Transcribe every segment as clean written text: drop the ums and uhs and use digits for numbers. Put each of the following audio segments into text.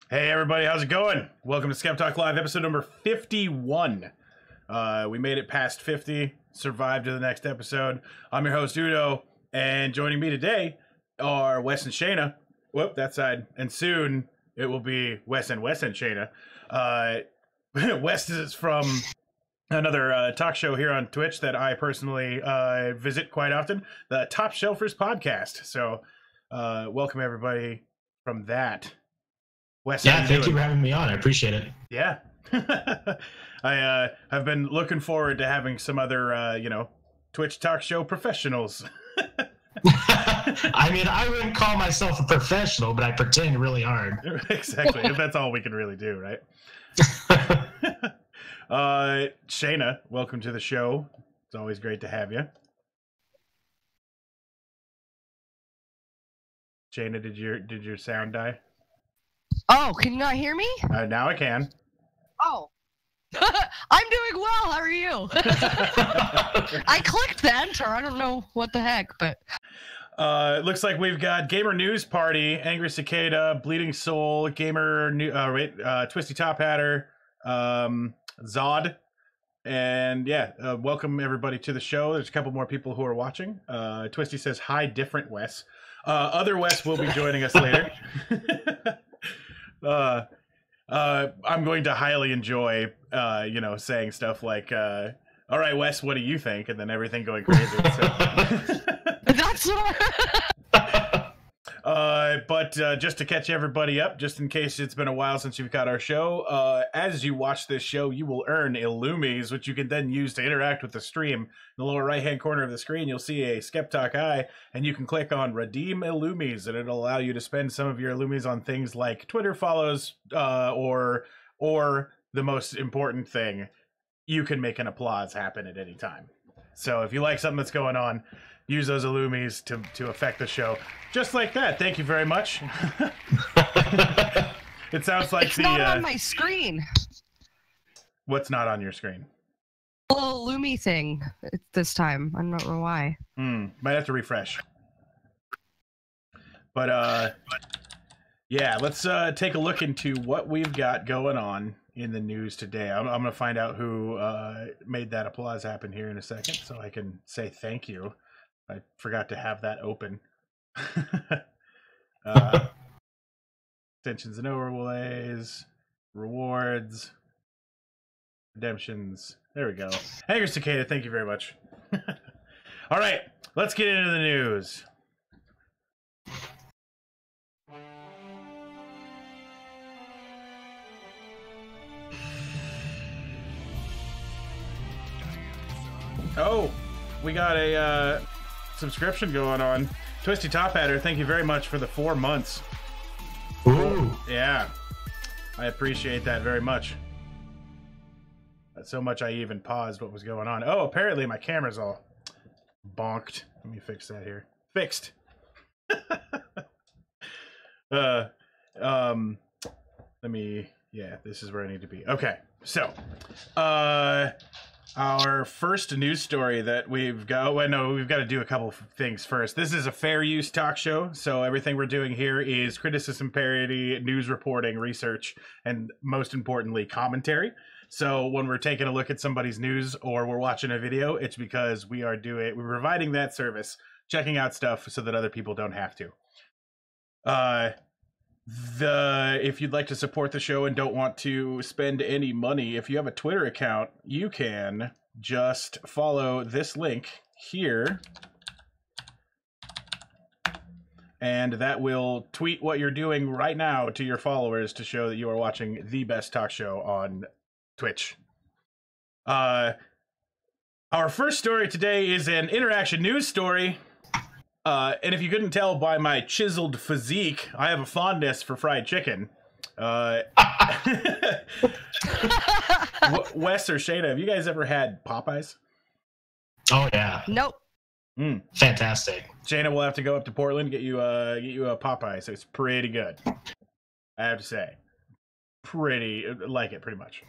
Hey everybody, how's it going? Welcome to Skep Talk Live, episode number 51. We made it past 50, survived to the next episode. I'm your host, Udo, and joining me today are Wes and Shayna. Whoop, that side. And soon, it will be Wes and Shayna. Wes is from another talk show here on Twitch that I personally visit quite often, the Topshelfers podcast. So, welcome everybody from that. Wes, thank you for having me on. I appreciate it. Yeah. I've been looking forward to having some other, Twitch talk show professionals. I mean, I wouldn't call myself a professional, but I pretend really hard. Exactly. That's all we can really do, right? Shayna, welcome to the show. It's always great to have you. Shayna, did your sound die? Oh, can you not hear me? Now I can. Oh. I'm doing well. How are you? I clicked the enter. I don't know what the heck, but... It looks like we've got Gamer News Party, Angry Cicada, Bleeding Soul, Twisty Top Hatter, Zod, and welcome everybody to the show. There's a couple more people who are watching. Twisty says, hi, different Wes. Other Wes will be joining us later. I'm going to highly enjoy, saying stuff like, all right, Wes, what do you think? And then everything going crazy. So. That's what But just to catch everybody up, just in case it's been a while since you've got our show, as you watch this show, you will earn Illumies, which you can then use to interact with the stream. In the lower right-hand corner of the screen, you'll see a Skep Talk eye, and you can click on Redeem Illumies, and it'll allow you to spend some of your Illumies on things like Twitter follows, or the most important thing, you can make an applause happen at any time. So if you like something that's going on, use those Illumies to affect the show. Just like that. Thank you very much. It sounds like it's not on my screen. What's not on your screen? A little Lumi thing this time. I don't know why. Might have to refresh. But let's take a look into what we've got going on in the news today. I'm going to find out who made that applause happen here in a second so I can say thank you. I forgot to have that open. Extensions and overlays, rewards, redemptions. There we go. Angry Cicada, thank you very much. All right, let's get into the news. Oh, we got a subscription going on. Twisty Top Hatter, thank you very much for the 4 months. Ooh. Yeah, I appreciate that very much. So much I even paused what was going on. Oh, apparently my camera's all bonked. Let me fix that here. Fixed. This is where I need to be. Okay, so our first news story that we've got... we've got to do a couple of things first. This is a fair use talk show, so everything we're doing here is criticism, parody, news reporting, research, and most importantly, commentary. So when we're taking a look at somebody's news or we're watching a video, it's because we're providing that service, checking out stuff so that other people don't have to. If you'd like to support the show and don't want to spend any money, if you have a Twitter account, you can just follow this link here, and that will tweet what you're doing right now to your followers to show that you are watching the best talk show on Twitch. Our first story today is an interaction news story. And if you couldn't tell by my chiseled physique, I have a fondness for fried chicken. Wes or Shayna, have you guys ever had Popeyes? Oh yeah. Nope. Fantastic. Shayna will have to go up to Portland, get you a Popeye. So it's pretty good. I have to say, like it pretty much.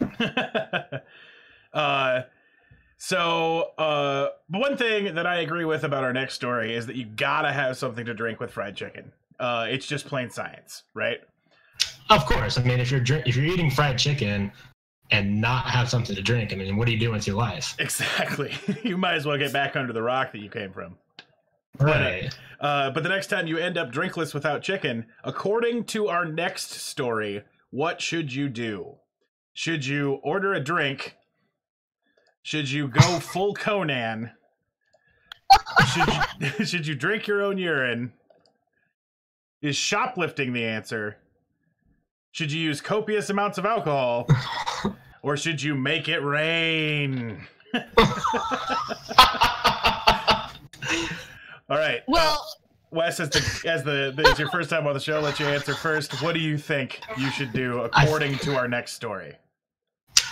But one thing that I agree with about our next story is that you gotta have something to drink with fried chicken. it's just plain science, right? Of course. I mean, if you're eating fried chicken and not have something to drink, I mean, what are you doing with your life? Exactly. You might as well get back under the rock that you came from. Right. But the next time you end up drinkless without chicken, according to our next story, what should you do? Should you order a drink? Should you go full Conan? Should you drink your own urine? Is shoplifting the answer? Should you use copious amounts of alcohol? Or should you make it rain? All right. Well, Wes, as it's your first time on the show, let you answer first. What do you think you should do according to our next story?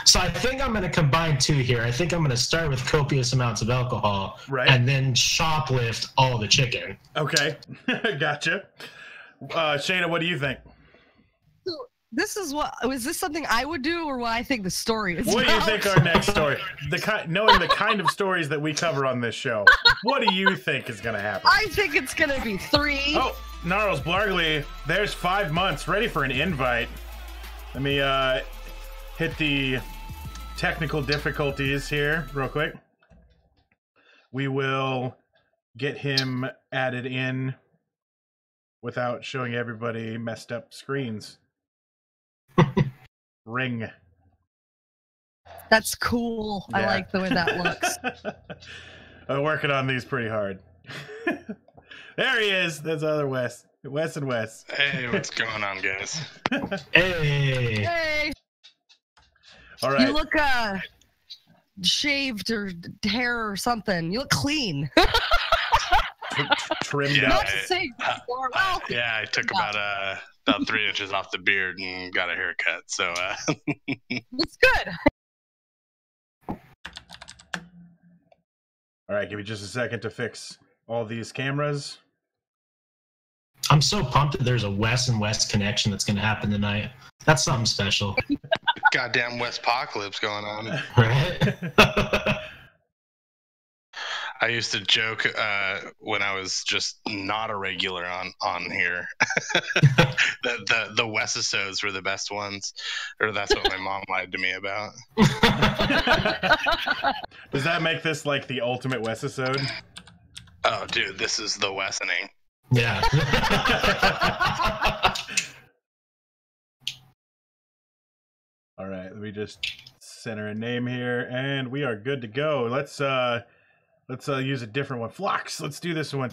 So I think I'm going to combine two here. I think I'm going to start with copious amounts of alcohol, right, and then shoplift all the chicken. Okay, gotcha. Shayna, what do you think? Was this something I would do, or what I think the story is? What do you think our next story? Knowing the kind of stories that we cover on this show, what do you think is going to happen? I think it's going to be 3. Oh, Gnarls Blargley, there's 5 months, ready for an invite. Let me hit the technical difficulties here real quick. We will get him added in without showing everybody messed up screens. Ring. That's cool. Yeah. I like the way that looks. I'm working on these pretty hard. There he is. That's other Wes. Wes and Wes. Hey, what's going on, guys? Hey. Hey. All right. You look shaved or hair or something. You look clean. Trimmed yeah, out. Yeah, I took about 3 inches off the beard and got a haircut. So it's good. All right, give me just a second to fix all these cameras. I'm so pumped that there's a Wes and West connection that's going to happen tonight. That's something special. Goddamn Westpocalypse going on. Right? I used to joke when I was just not a regular on here that the Westisodes were the best ones, or that's what my mom lied to me about. Does that make this like the ultimate Westisode? Oh, dude, this is the Wessening. Yeah. All right, let me just center a name here, and we are good to go. Let's use a different one. Flux. Let's do this one.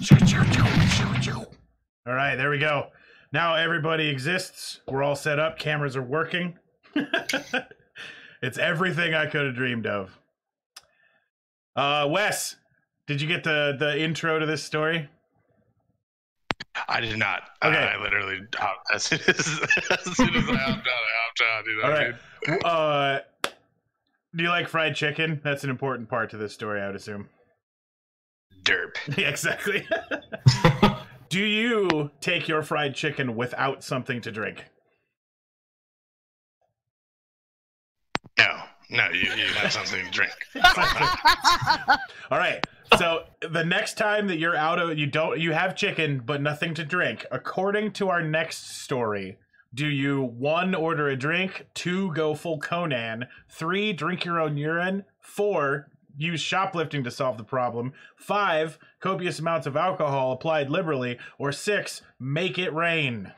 All right, there we go. Now everybody exists. We're all set up. Cameras are working. It's everything I could have dreamed of. Wes, did you get the intro to this story? I did not. Okay. I literally as soon as I hopped on. You know, all right. Do you like fried chicken? That's an important part to this story, I would assume. Derp. Yeah, exactly. Do you take your fried chicken without something to drink? No, you have something to drink. All right. So the next time that you're out of you have chicken but nothing to drink, according to our next story, do you 1, order a drink, 2, go full Conan, 3, drink your own urine, 4, use shoplifting to solve the problem, 5, copious amounts of alcohol applied liberally, or 6, make it rain?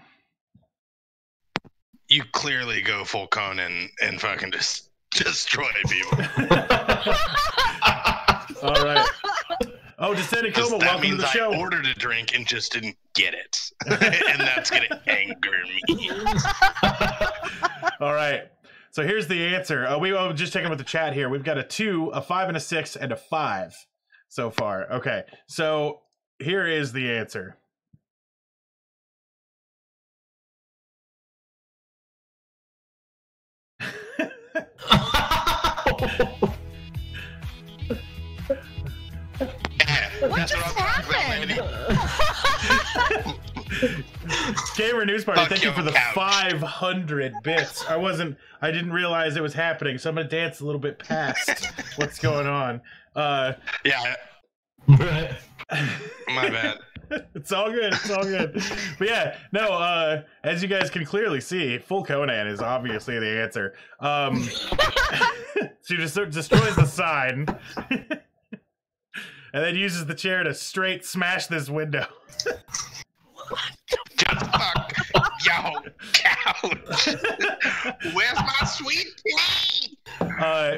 You clearly go full Conan and fucking just destroy people. All right. Oh, Descending Coma, welcome to the show. I ordered a drink and just didn't get it. And that's going to anger me. All right. So here's the answer. We'll just check in with the chat here. We've got a 2, a 5, and a 6, and a 5 so far. Okay. So here is the answer. What just happened? Gamer News Party, thank you for the 500 bits. I didn't realize it was happening, so I'm gonna dance a little bit past what's going on. Yeah. Right. My bad. It's all good. It's all good. But yeah, no, as you guys can clearly see, full Conan is obviously the answer. She just destroys the sign and then uses the chair to straight smash this window. Fuck. Yo, couch. Where's my sweet pea?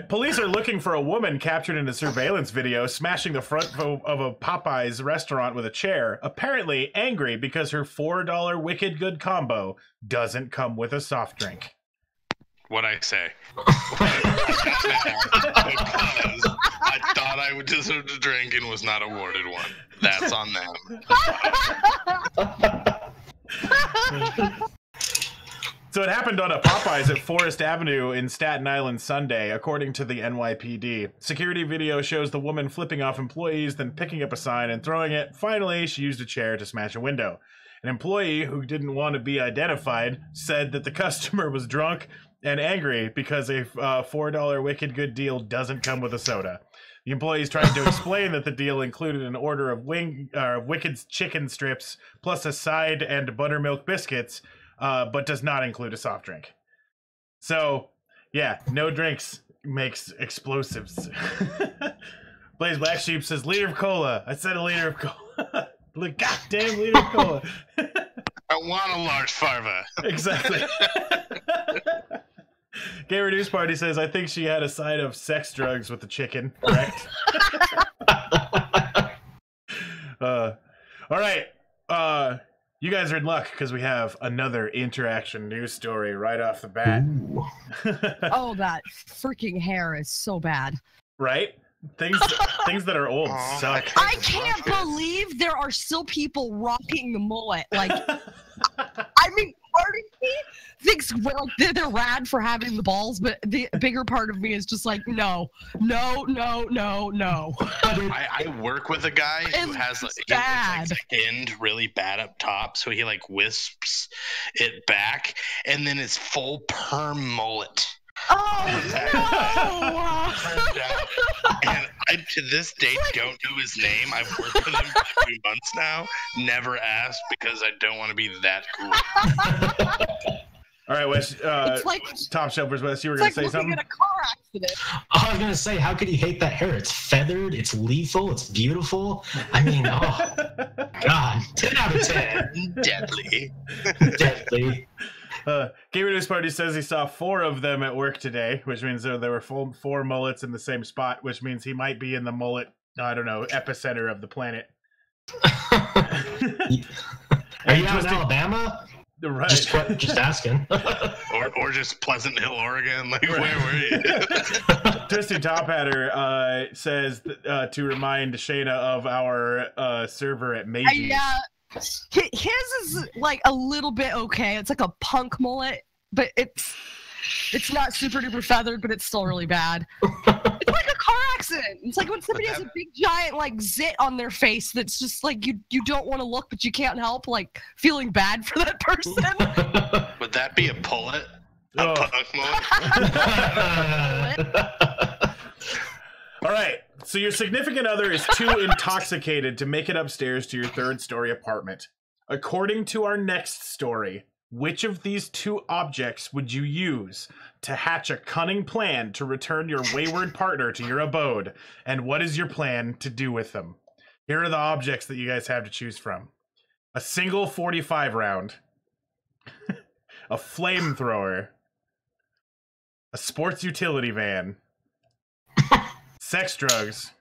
Police are looking for a woman captured in a surveillance video smashing the front of a Popeyes restaurant with a chair, apparently angry because her $4 Wicked Good combo doesn't come with a soft drink. What'd I say? Because I thought I would deserve a drink and was not awarded one. That's on them. So it happened on a Popeyes at Forest Avenue in Staten Island Sunday, according to the NYPD. Security video shows the woman flipping off employees, then picking up a sign and throwing it. Finally, she used a chair to smash a window. An employee who didn't want to be identified said that the customer was drunk and angry because a $4 Wicked Good deal doesn't come with a soda. The employees tried to explain that the deal included an order of Wicked's chicken strips plus a side and buttermilk biscuits, but does not include a soft drink. So, yeah, no drinks makes explosives. Blaze Black Sheep says, liter of cola. I said a liter of cola. Goddamn liter of cola. I want a large farva. Exactly. Gay Reduce Party says, I think she had a side of sex drugs with the chicken. Correct? All right. You guys are in luck because we have another interaction news story right off the bat. Oh, that freaking hair is so bad. Right? Things that are old suck. I can't believe there are still people rocking the mullet. Like, I mean, part of me thinks they're rad for having the balls, but the bigger part of me is just like, no. I work with a guy who has bad. End really bad up top, so he like wisps it back, and then it's full perm mullet. Oh no! And I, to this date, don't know his name. I've worked with him for a few months now. Never asked because I don't want to be that cool. All right, Wes. Topshelfers, Wes, you were going to say something? At a car accident. I was going to say, how could you hate that hair? It's feathered, it's lethal, it's beautiful. I mean, oh, God, 10 out of 10. Deadly. Deadly. Gay Reduce Party says he saw 4 of them at work today, which means there were 4 mullets in the same spot, which means he might be in the mullet, I don't know, epicenter of the planet. Are you out in Alabama? Right. Just asking. or just Pleasant Hill, Oregon. Like, where were you? Twisted Top Hatter says to remind Shayna of our server at Meiji. Yeah. His is like a little bit okay. It's like a punk mullet, but it's not super duper feathered, but it's still really bad. It's like a car accident. It's like when somebody has a big giant like zit on their face that's just like you don't want to look, but you can't help like feeling bad for that person. Would that be a pullet? A punk mullet? All right. So your significant other is too intoxicated to make it upstairs to your 3rd-story apartment. According to our next story, which of these 2 objects would you use to hatch a cunning plan to return your wayward partner to your abode? And what is your plan to do with them? Here are the objects that you guys have to choose from. A single 45 round, a flamethrower, a sports utility van, sex drugs,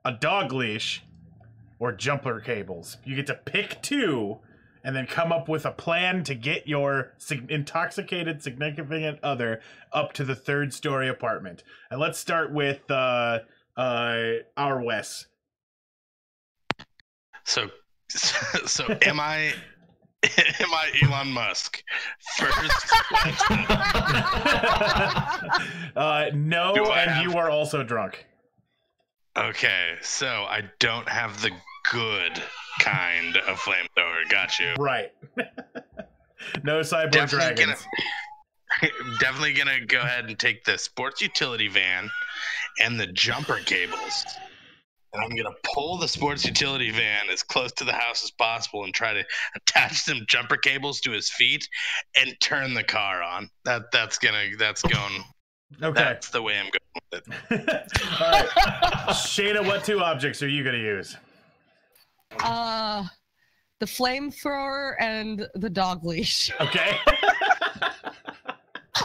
a dog leash, or jumper cables. You get to pick 2 and then come up with a plan to get your intoxicated significant other up to the 3rd-story apartment. And let's start with our Wes. So am I Elon Musk? First question. No, and you are also drunk. Okay, so I don't have the good kind of flamethrower. Got you. Right. No cyborg dragons. Definitely gonna go ahead and take the sports utility van and the jumper cables. and I'm gonna pull the sports utility van as close to the house as possible and try to attach some jumper cables to his feet and turn the car on. That's going. Okay. That's the way I'm going with it. All right. Shayna, what 2 objects are you going to use? The flamethrower and the dog leash. Okay.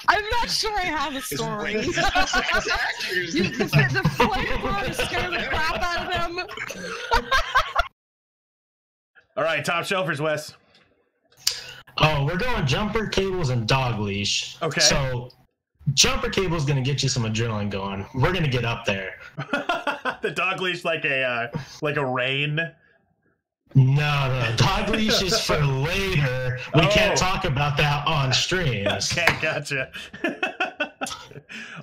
I'm not sure I have a story. The flamethrower scared the crap out of them. All right, top shelfers, Wes. Oh, we're going jumper cables and dog leash. Okay. So jumper cable is going to get you some adrenaline going. We're going to get up there. The dog leash like a rein. No. Dog leash is for later. We can't talk about that on streams. Okay, gotcha.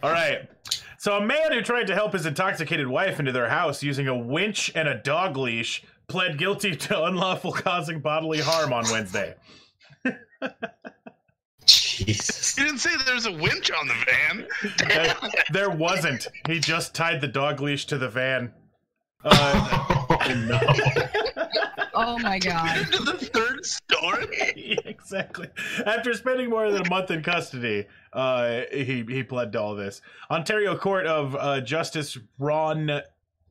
All right. So a man who tried to help his intoxicated wife into their house using a winch and a dog leash pled guilty to unlawful causing bodily harm on Wednesday. Jesus. You didn't say there was a winch on the van. There wasn't. He just tied the dog leash to the van. No. Oh my god. Into the third story? Exactly. After spending more than a month in custody, he pled to all this. Ontario Court of Justice Ron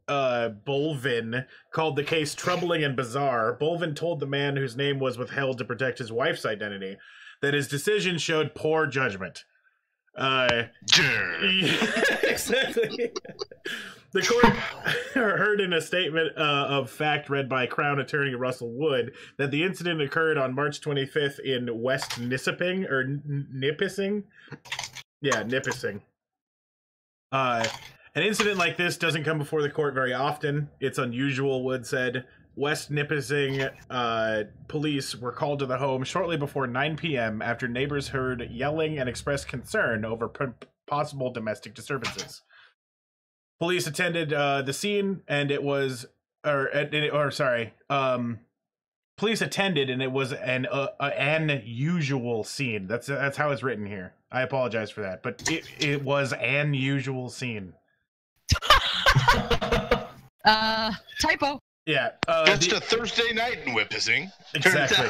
Bolvin called the case troubling and bizarre. Bolvin told the man, whose name was withheld to protect his wife's identity, that his decision showed poor judgment. Exactly. The court heard in a statement of fact read by Crown Attorney Russell Wood that the incident occurred on March 25th in West Nipissing, or Nipissing? Yeah, Nipissing. An incident like this doesn't come before the court very often. It's unusual, Wood said. West Nipissing police were called to the home shortly before 9 p.m. after neighbors heard yelling and expressed concern over possible domestic disturbances. Police attended the scene, and it was, police attended, and it was an unusual scene. That's how it's written here. I apologize for that, but it was an unusual scene. Typo. Yeah. Just a Thursday night in Whippissing. Exactly.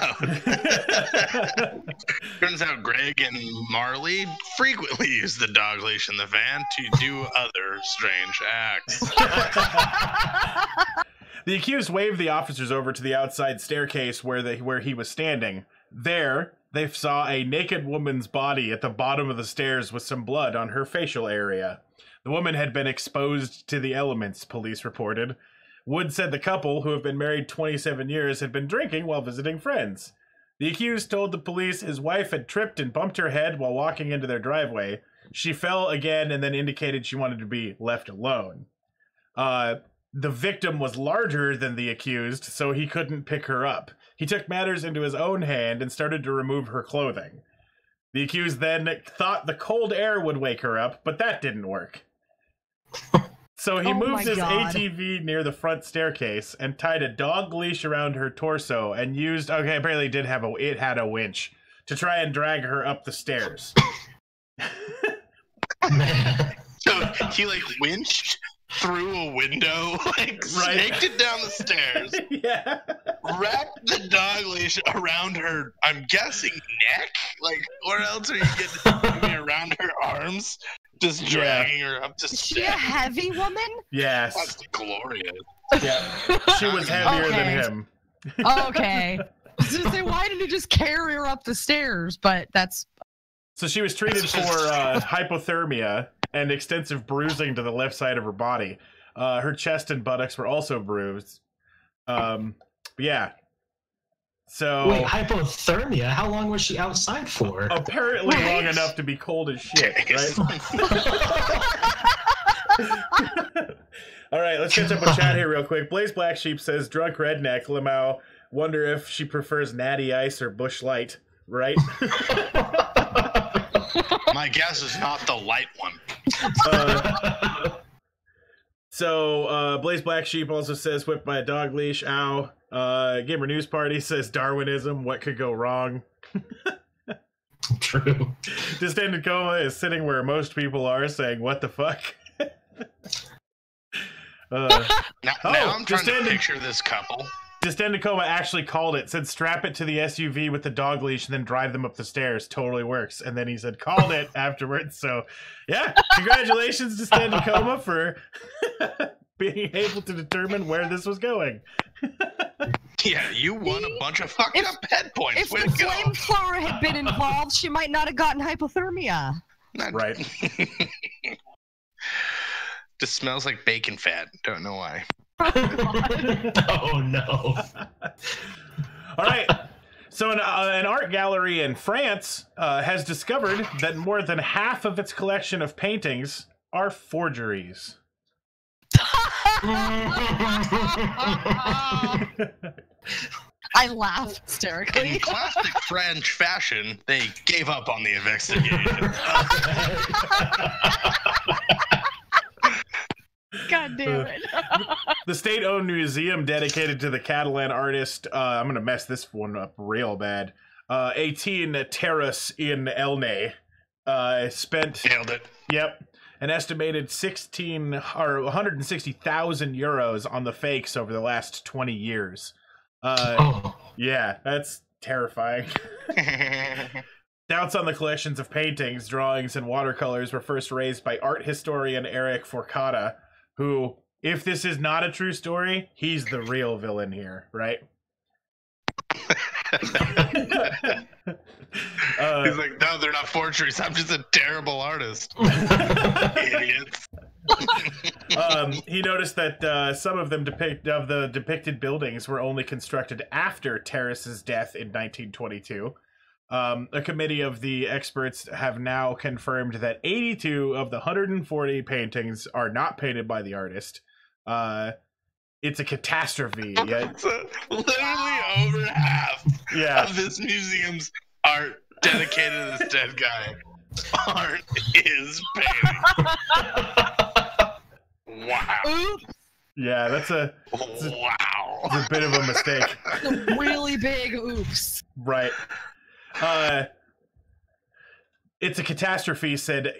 Turns out Greg and Marley frequently use the dog leash in the van to do other strange acts. The accused waved the officers over to the outside staircase where he was standing. There, they saw a naked woman's body at the bottom of the stairs with some blood on her facial area. The woman had been exposed to the elements, police reported. Wood said the couple, who have been married 27 years, had been drinking while visiting friends. The accused told the police his wife had tripped and bumped her head while walking into their driveway. She fell again and then indicated she wanted to be left alone. The victim was larger than the accused, so he couldn't pick her up. He took matters into his own hand and started to remove her clothing. The accused then thought the cold air would wake her up, but that didn't work. So he moves his ATV near the front staircase and tied a dog leash around her torso and used, apparently it had a winch to try and drag her up the stairs. So he winched through a window, snaked it down the stairs, Yeah. wrapped the dog leash around her, I'm guessing, neck? Where else are you getting around her arms? Just dragging her up the stairs. Is she a heavy woman? Yes. That's glorious. Yeah. She was heavier than him. Okay. I was gonna say, why didn't he just carry her up the stairs? But that's... So she was treated for hypothermia and extensive bruising to the left side of her body. Her chest and buttocks were also bruised. Yeah. So wait, hypothermia? How long was she outside for? Apparently long enough to be cold as shit, right? All right, let's catch up with chat here real quick. Blaze Black Sheep says, drunk redneck, Lamau, wonder if she prefers Natty Ice or Bush Light, right? My guess is not the light one. So Blaze Black Sheep also says, whipped by a dog leash, ow. Gamer News Party says, Darwinism, what could go wrong? True. Distended Coma is sitting where most people are saying, what the fuck? Now I'm trying to Destin- picture this couple. Destendicoma actually called it, said strap it to the SUV with the dog leash and then drive them up the stairs. Totally works. And then he said called it afterwards. So, yeah, congratulations, Destendicoma, for being able to determine where this was going. Yeah, you won a bunch of fucked up head points. If Way the to go. flamethrower had been involved, she might not have gotten hypothermia. Right. Just smells like bacon fat. Don't know why. Oh no. All right. So an art gallery in France has discovered that more than half of its collection of paintings are forgeries. I laugh hysterically. In classic French fashion, they gave up on the investigation. God damn it. The state-owned museum dedicated to the Catalan artist, I'm going to mess this one up real bad, 18 Terrace in Elne, spent... Nailed it. Yep. An estimated 160,000 euros on the fakes over the last 20 years. Yeah, that's terrifying. Doubts on the collections of paintings, drawings, and watercolors were first raised by art historian Eric Forcada, who, if this is not a true story, he's the real villain here, right? He's like, no, they're not forgeries. I'm just a terrible artist. Idiots. He noticed that some of them the depicted buildings were only constructed after Terrace's death in 1922. A committee of the experts have now confirmed that 82 of the 140 paintings are not painted by the artist. It's a catastrophe. Yeah. So, literally over half of this museum's art dedicated to this dead guy. Art is painting. Wow. Oops. Yeah, that's a bit of a mistake. A really big oops. Right. It's a catastrophe, said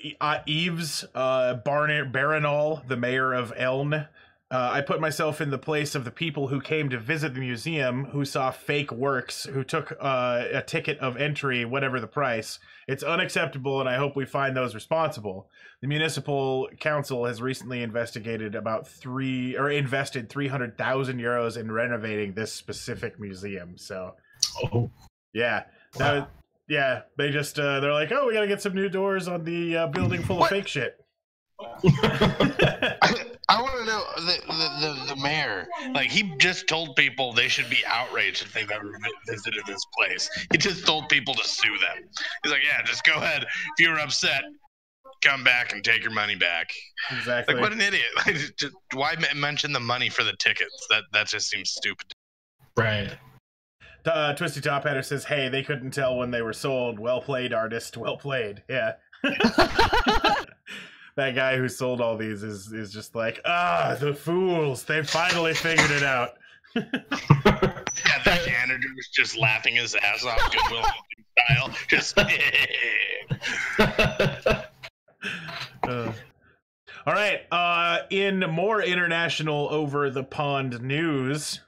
Yves Barinol, the mayor of Elne. I put myself in the place of the people who came to visit the museum, who saw fake works, who took a ticket of entry, whatever the price. It's unacceptable, and I hope we find those responsible. The municipal council has recently investigated invested 300,000 euros in renovating this specific museum. So, yeah. They just they're like, oh, we gotta get some new doors on the building full of fake shit. I want to know the mayor. Like, he just told people they should be outraged if they've ever visited this place. He just told people to sue them. He's like, yeah, just go ahead. If you're upset, come back and take your money back. Exactly. Like, what an idiot! Like, just, why mention the money for the tickets? That just seems stupid. Right. Twisty Top Hatter says, hey, they couldn't tell when they were sold. Well played, artist. Well played. Yeah. That guy who sold all these is just like, the fools. They finally figured it out. Yeah, the janitor was just laughing his ass off, Goodwill style. Just. All right. In more international over-the-pond news,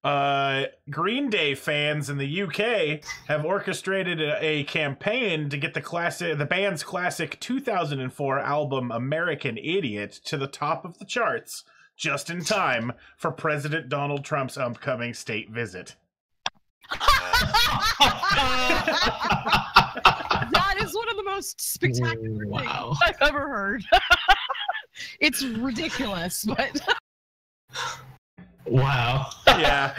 Green Day fans in the UK have orchestrated a campaign to get the band's classic 2004 album American Idiot to the top of the charts just in time for President Donald Trump's upcoming state visit. That is one of the most spectacular things I've ever heard. It's ridiculous, but... Wow. Yeah.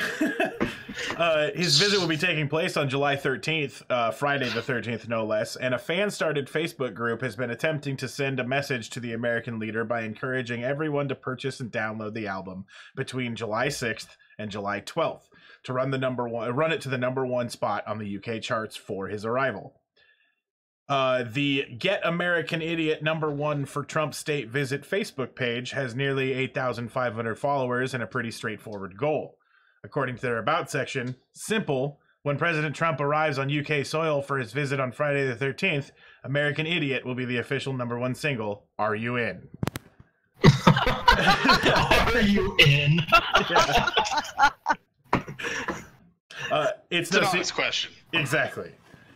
His visit will be taking place on July 13th, Friday the 13th, no less, and a fan-started Facebook group has been attempting to send a message to the American leader by encouraging everyone to purchase and download the album between July 6th and July 12th to run it to the number one spot on the UK charts for his arrival. The Get American Idiot #1 for Trump State Visit Facebook page has nearly 8,500 followers and a pretty straightforward goal. According to their About section, simple, when President Trump arrives on UK soil for his visit on Friday the 13th, American Idiot will be the official #1 single. Are you in? Are you in? It's It's an no honest question. Exactly.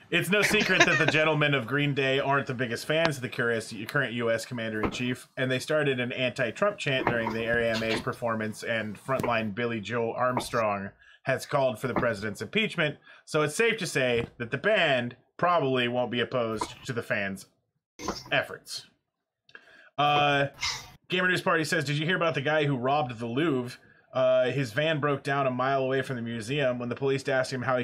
It's no secret that the gentlemen of Green Day aren't the biggest fans of the current U.S. Commander-in-Chief, and they started an anti-Trump chant during the AMA's performance, and frontline Billy Joe Armstrong has called for the president's impeachment, so it's safe to say that the band probably won't be opposed to the fans' efforts. Gamer News Party says, did you hear about the guy who robbed the Louvre? His van broke down a mile away from the museum. When the police asked him how he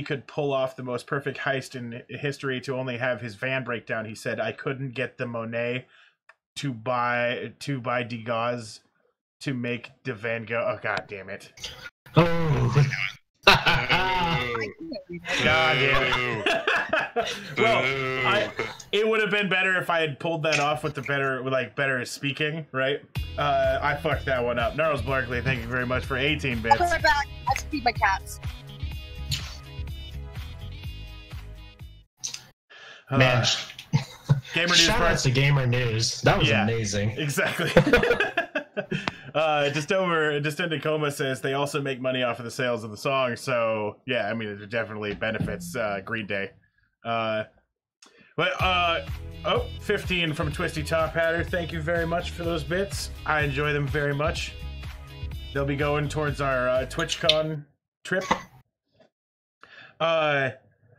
could pull off the most perfect heist in history to only have his van break down, he said, "I couldn't get the Monet to buy Degas to make the Van Gogh." Oh, God damn it! Oh. God damn it! Well, it would have been better if I had pulled that off with the better speaking, right? I fucked that one up. Gnarls Barkley, thank you very much for 18 bits. I'll be right back. I have to feed my cats. Man, Gamer News shout out to Gamer News. That was amazing. Exactly. Just into Coma says they also make money off of the sales of the song, so yeah, I mean it definitely benefits Green Day. 15 from Twisty Top Hatter. Thank you very much for those bits. I enjoy them very much. They'll be going towards our TwitchCon trip.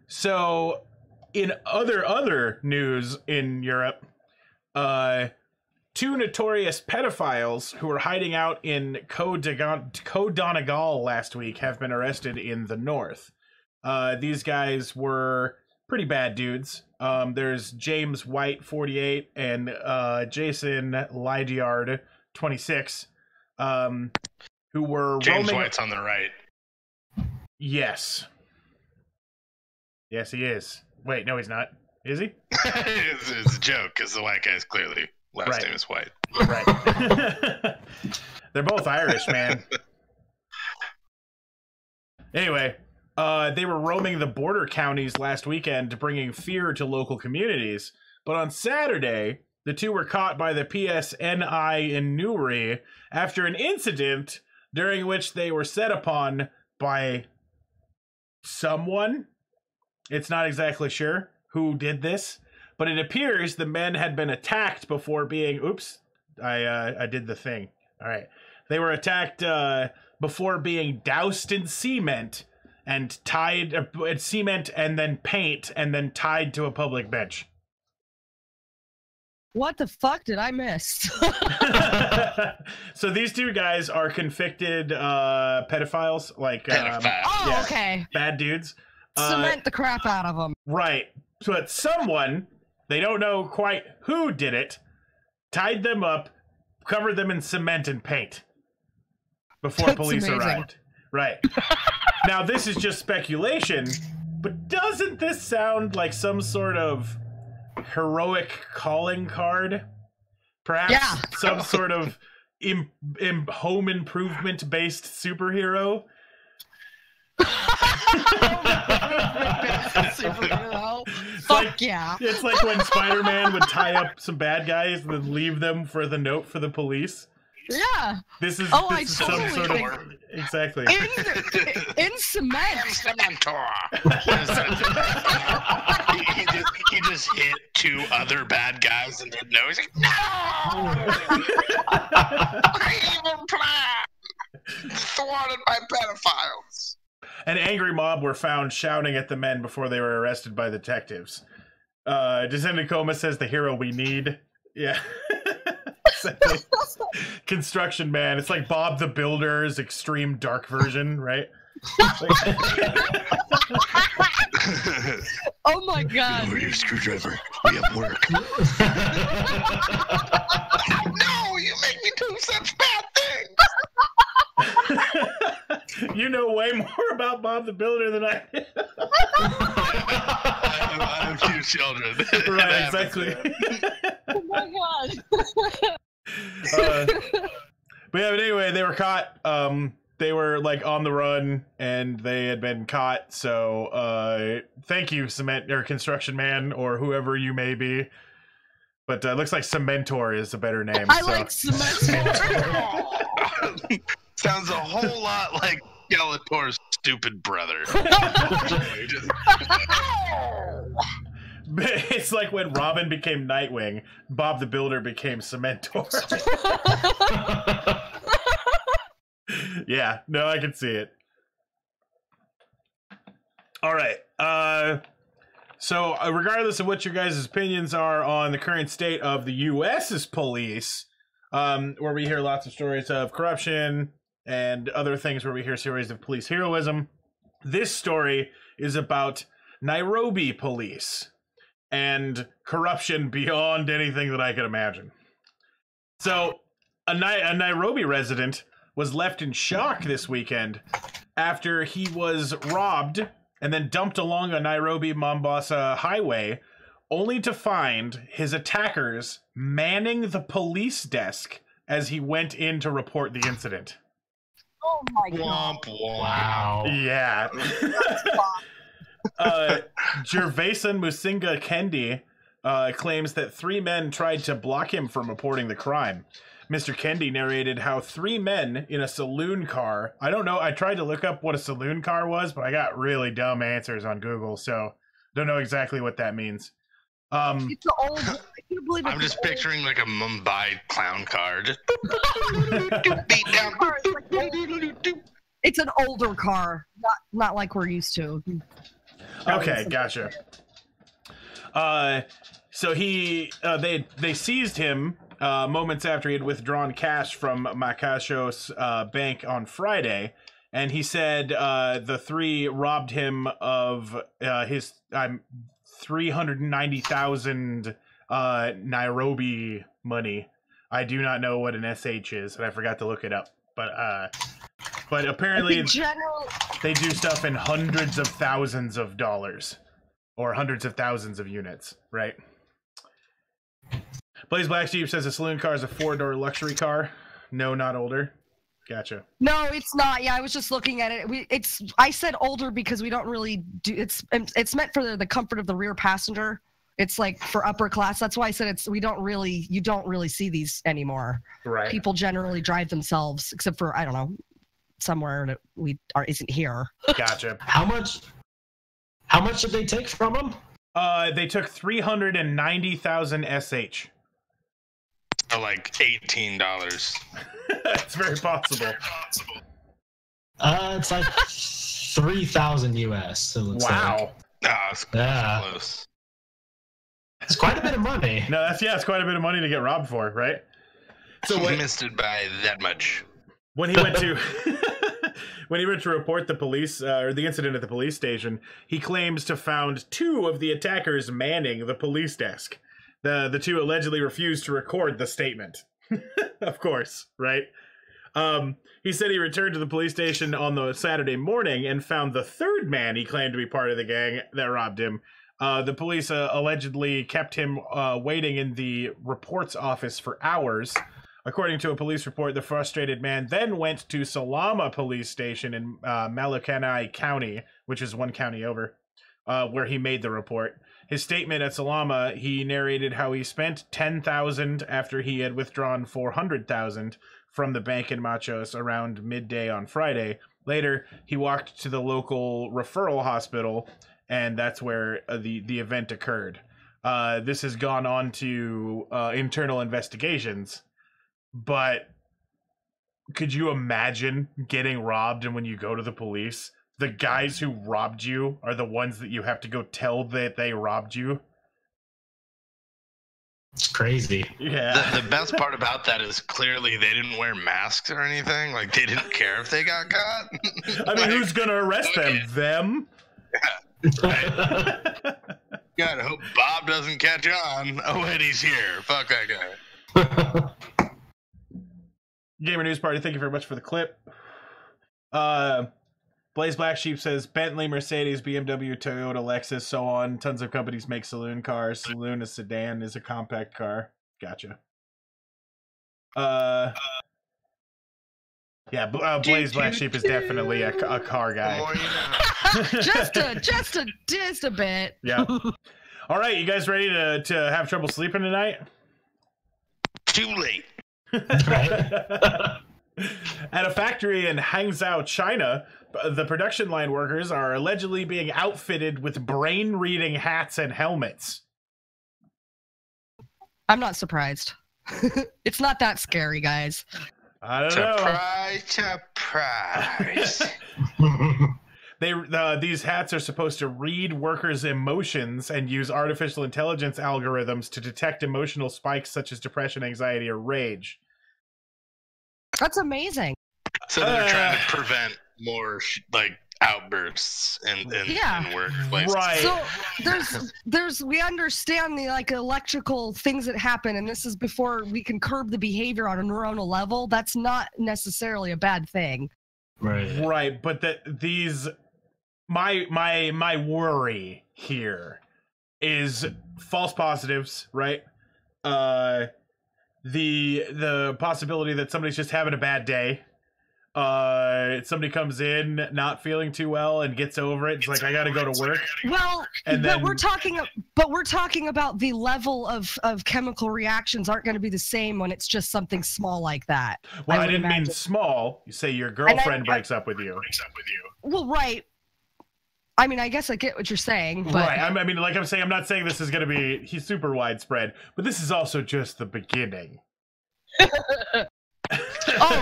So in other news in Europe, two notorious pedophiles who were hiding out in Donegal last week have been arrested in the north. These guys were pretty bad dudes. There's James White, 48, and Jason Lydiard, 26, who were James roaming... White's on the right. Yes. Yes, he is. Wait, no, he's not. Is he? It's a joke, because the white guy's clearly last name is White. Right. They're both Irish, man. Anyway, they were roaming the border counties last weekend, bringing fear to local communities. But on Saturday, the two were caught by the PSNI in Newry after an incident during which they were set upon by someone. It's not exactly sure who did this, but it appears the men had been attacked before being... Oops, I did the thing. All right. They were attacked before being doused in cement and tied... cement and then paint and then tied to a public bench. What the fuck did I miss? So these two guys are convicted pedophiles. Like, okay. Bad dudes. Cement the crap out of them. Right. But someone, they don't know quite who did it, tied them up, covered them in cement and paint before That's police amazing. arrived. Right. Now, this is just speculation, but doesn't this sound like some sort of heroic calling card? Perhaps some sort of home improvement based superhero? Superhero. It's like when Spider-Man would tie up some bad guys and then leave them for the note for the police. Yeah. This is I some totally sort think- of exactly. In cement. He just hit two other bad guys and didn't know. He's like, no! Evil plan! Thwarted by pedophiles. An angry mob were found shouting at the men before they were arrested by detectives. Descendant Coma says the hero we need. Yeah. Construction man. It's like Bob the Builder's extreme dark version, right? Oh my god. Over your screwdriver. We have work. No, you make me do such bad things. You know way more about Bob the Builder than I do. I have two children. Right, exactly. Oh my god. But yeah, but anyway, they were caught. They were like on the run and they had been caught. So thank you, cement or construction man or whoever you may be. But looks like Cementor is a better name. I so. like cement. Sounds a whole lot like Skeletor's stupid brother. It's like when Robin became Nightwing, Bob the Builder became Cementor. Yeah, no, I can see it. All right. So regardless of what your guys' opinions are on the current state of the U.S.'s police, where we hear lots of stories of corruption and other things where we hear stories of police heroism, this story is about Nairobi police and corruption beyond anything that I could imagine. So a Nairobi resident was left in shock this weekend after he was robbed and then dumped along a Nairobi-Mombasa highway, only to find his attackers manning the police desk as he went in to report the incident. Oh my god. Womp womp. Wow. Yeah. Gervason Musinga Kendi claims that 3 men tried to block him from reporting the crime. Mr. Kendi narrated how 3 men in a saloon car. I don't know. I tried to look up what a saloon car was, but I got really dumb answers on Google, so don't know exactly what that means. It's an old. I can't believe I'm just picturing like a Mumbai clown car. Just beat down. It's an older car, not like we're used to. Okay, gotcha. So they seized him moments after he had withdrawn cash from Makasho's bank on Friday, and he said the 3 robbed him of his 390,000 Nairobi money. I do not know what an SH is, and I forgot to look it up. But apparently they do stuff in hundreds of thousands of dollars or hundreds of thousands of units, right? Blaze Black Sheep says a saloon car is a 4-door luxury car. No, not older. Gotcha. No, it's not. Yeah, I was just looking at it. I said older because we don't really do. It's meant for the comfort of the rear passenger. It's like for upper class. That's why I said you don't really see these anymore. Right. People generally drive themselves, except for, I don't know, somewhere that isn't here. Gotcha. How much did they take from him? They took 390,000 SH. So like $18. It's very possible. It's like 3,000 US. So it's Wow. It's Yeah. close. It's quite a bit of money. No, it's quite a bit of money to get robbed for, right? So So missed it by that much. when he went to report the police or the incident at the police station, he claims to found 2 of the attackers manning the police desk. The 2 allegedly refused to record the statement. Of course, right? He said he returned to the police station on the Saturday morning and found the 3rd man he claimed to be part of the gang that robbed him. The police allegedly kept him waiting in the reports office for hours. According to a police report, the frustrated man then went to Salama police station in Malacanai County, which is 1 county over, where he made the report. His statement at Salama, he narrated how he spent $10,000 after he had withdrawn $400,000 from the bank in Machos around midday on Friday. Later, he walked to the local referral hospital, and that's where the event occurred. This has gone on to internal investigations, but could you imagine getting robbed, and when you go to the police, the guys who robbed you are the ones that you have to go tell that they robbed you? It's crazy. Yeah. The best part about that is clearly they didn't wear masks or anything. Like, they didn't care if they got caught. I mean, who's going to arrest them? Them? Right. God, I hope Bob doesn't catch on. Oh, wait, he's here. Fuck that guy. Gamer News Party, thank you very much for the clip. Blaze Black Sheep says Bentley, Mercedes, BMW, Toyota, Lexus, so on. Tons of companies make saloon cars. Saloon, a sedan, is a compact car. Gotcha. Yeah, Blaze Black Sheep is definitely a car guy. The more you know. just a bit. Yeah. All right, you guys ready to have trouble sleeping tonight? too late. Right? At a factory in Hangzhou, China, the production line workers are allegedly being outfitted with brain-reading hats and helmets. I'm not surprised. It's not that scary, guys. I don't know. Surprise. These hats are supposed to read workers' emotions and use artificial intelligence algorithms to detect emotional spikes such as depression, anxiety, or rage. That's amazing. So they're trying to prevent more outbursts in workplaces. Right. So we understand the electrical things that happen, and this is before we can curb the behavior on a neuronal level. That's not necessarily a bad thing. Right, but my worry here is false positives, right? The possibility that somebody's just having a bad day. Somebody comes in not feeling too well and gets over it. It's like, I gotta go to work. Well, but we're talking about the level of chemical reactions aren't going to be the same when it's just something small like that. Well, I didn't mean small. You say your girlfriend breaks up with you. Well, right. I mean, I guess I get what you're saying, but right. I mean, like I'm saying, I'm not saying this is going to be super widespread, but this is also just the beginning.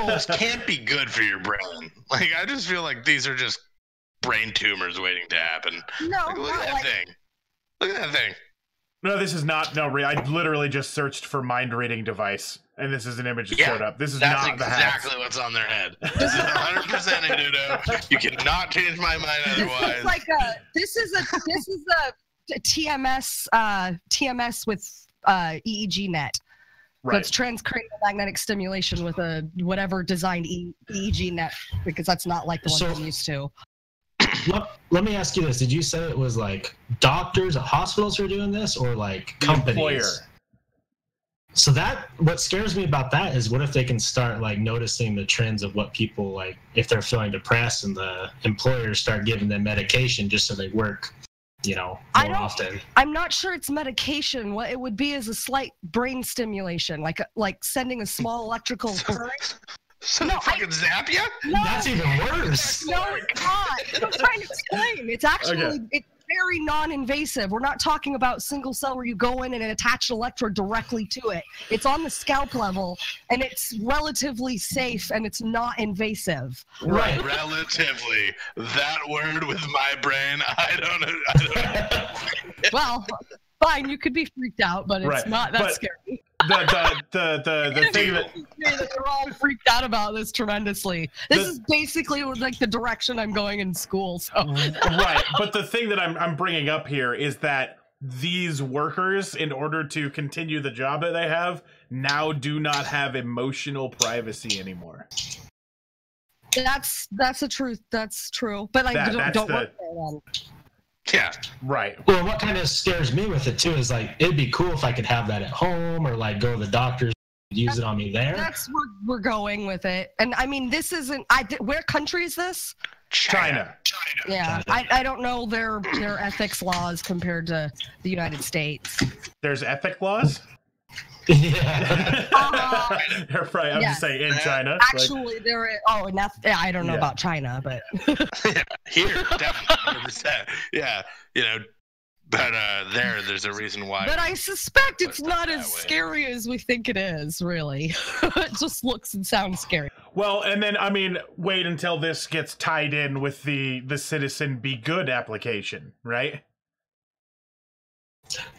This can't be good for your brain. I just feel like these are just brain tumors waiting to happen. No, look at that thing. Look at that thing. No, this is not. No, I literally just searched for mind reading device, and this is an image that showed up. This is not the hats. Exactly what's on their head. This is 100% Edudo. You cannot change my mind otherwise. This is a TMS with EEG net. Right. That's transcranial magnetic stimulation with a whatever designed EEG net, because that's not like the one I'm used to. Let me ask you this. Did you say it was doctors at hospitals who are doing this, or companies? Employer. So what scares me about that is, what if they can start noticing the trends of what people if they're feeling depressed, and the employers start giving them medication just so they work more often. I'm not sure it's medication. What it would be is a slight brain stimulation, like sending a small electrical current. So they fucking zap you? No, that's even worse. No, it's not. I'm trying to explain. It's actually it's very non-invasive. We're not talking about single cell where you go in and attach an electrode directly to it. It's on the scalp level, and it's relatively safe, and it's not invasive. Right. Relatively. That word with my brain, I don't know. Well, fine, you could be freaked out, but it's not that scary. The thing that they're all freaked out about this tremendously. This is basically the direction I'm going in school. So. Right, but the thing that I'm bringing up here is that these workers, in order to continue the job that they have, now do not have emotional privacy anymore. That's the truth. That's true. But don't work there then. Yeah. Right. Well, what kind of scares me with it too is it'd be cool if I could have that at home, or go to the doctor's, use it on me there. That's where we're going with it. And I mean, this isn't. Where country is this? China. Yeah, I don't know their ethics laws compared to the United States. There's ethic laws. Yeah. Right. I'm just saying in China. Actually, I don't know about China, but here definitely 100%. Yeah, but there's a reason why. But I suspect it's not as scary as we think it is. Really, it just looks and sounds scary. Well, and then wait until this gets tied in with the Citizen Be Good application, right?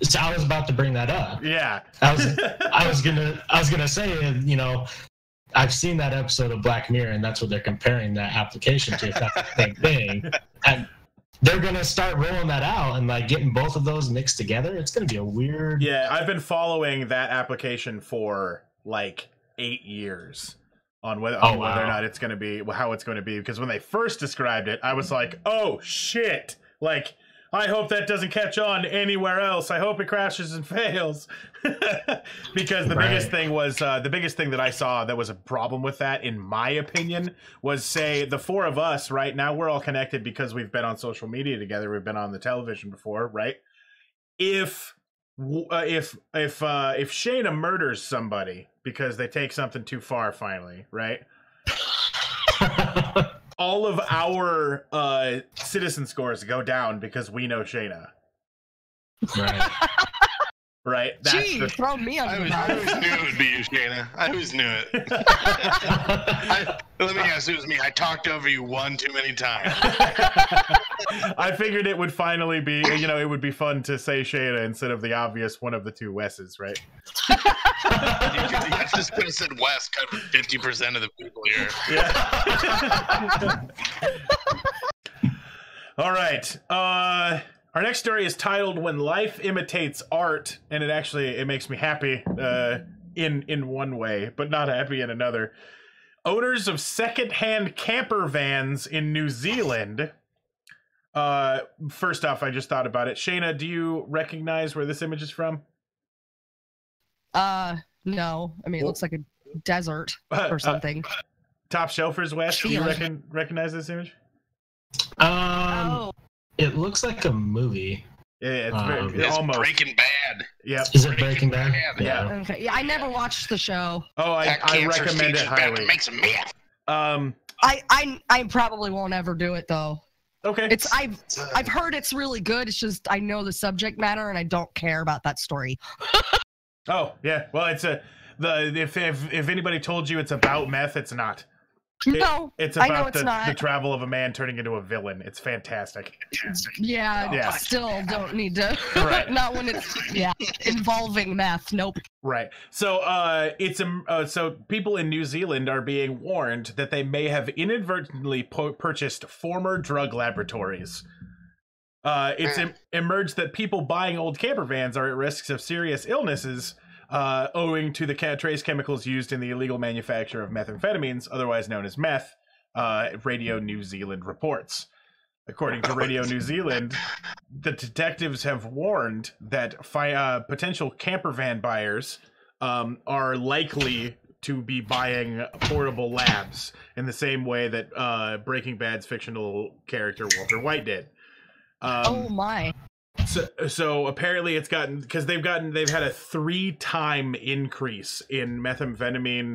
So I was about to bring that up. Yeah. I was gonna say, I've seen that episode of Black Mirror, and that's what they're comparing that application to. If that's the same thing, and they're gonna start rolling that out and getting both of those mixed together. It's gonna be a weird. Yeah, I've been following that application for 8 years on whether or not it's gonna be how it's going to be, because when they first described it, I was like, oh shit, I hope that doesn't catch on anywhere else. I hope it crashes and fails. Because the biggest thing was, the biggest thing that I saw that was a problem with that, in my opinion, was, say, the four of us, right? Now we're all connected because we've been on social media together. We've been on the television before, right? If if Shayna murders somebody because they take something too far, finally, right? All of our citizen scores go down because we know Shayna. Right. Right? Gee, throw me I under the always bus. knew it would be you, Shayna. I always knew it. Let me guess, it was me. I talked over you one too many times. I figured it would finally be, it would be fun to say Shayna instead of the obvious one of the two Wes's, right? I just could have said Wes, covered 50% of the people here. Yeah. All right. Our next story is titled "When Life Imitates Art," and it makes me happy in one way, but not happy in another. Owners of second-hand camper vans in New Zealand. First off, I just thought about it. Shayna, do you recognize where this image is from? No. I mean, it looks like a desert or something. Topshelfers, West. Do you recognize this image? It looks like a movie. Yeah, It's almost Breaking Bad. Yep. Is it Breaking Bad? Yeah. Okay. Yeah, I never watched the show. Oh, I recommend it highly. Make some meth. I probably won't ever do it though. Okay. I've heard it's really good. It's just I know the subject matter and I don't care about that story. Oh yeah. Well, if anybody told you it's about meth, it's not. No, It's I know about it's not. the travel of a man turning into a villain. It's fantastic. Yeah. Still don't need to. Right. Not when it's involving meth. Nope. Right. So so people in New Zealand are being warned that they may have inadvertently purchased former drug laboratories. It's emerged that people buying old camper vans are at risks of serious illnesses owing to the trace chemicals used in the illegal manufacture of methamphetamines, otherwise known as meth, Radio New Zealand reports. According to Radio New Zealand, the detectives have warned that potential camper van buyers are likely to be buying portable labs in the same way that Breaking Bad's fictional character Walter White did. Oh my. So apparently it's gotten, because they've had a 3-time increase in methamphetamine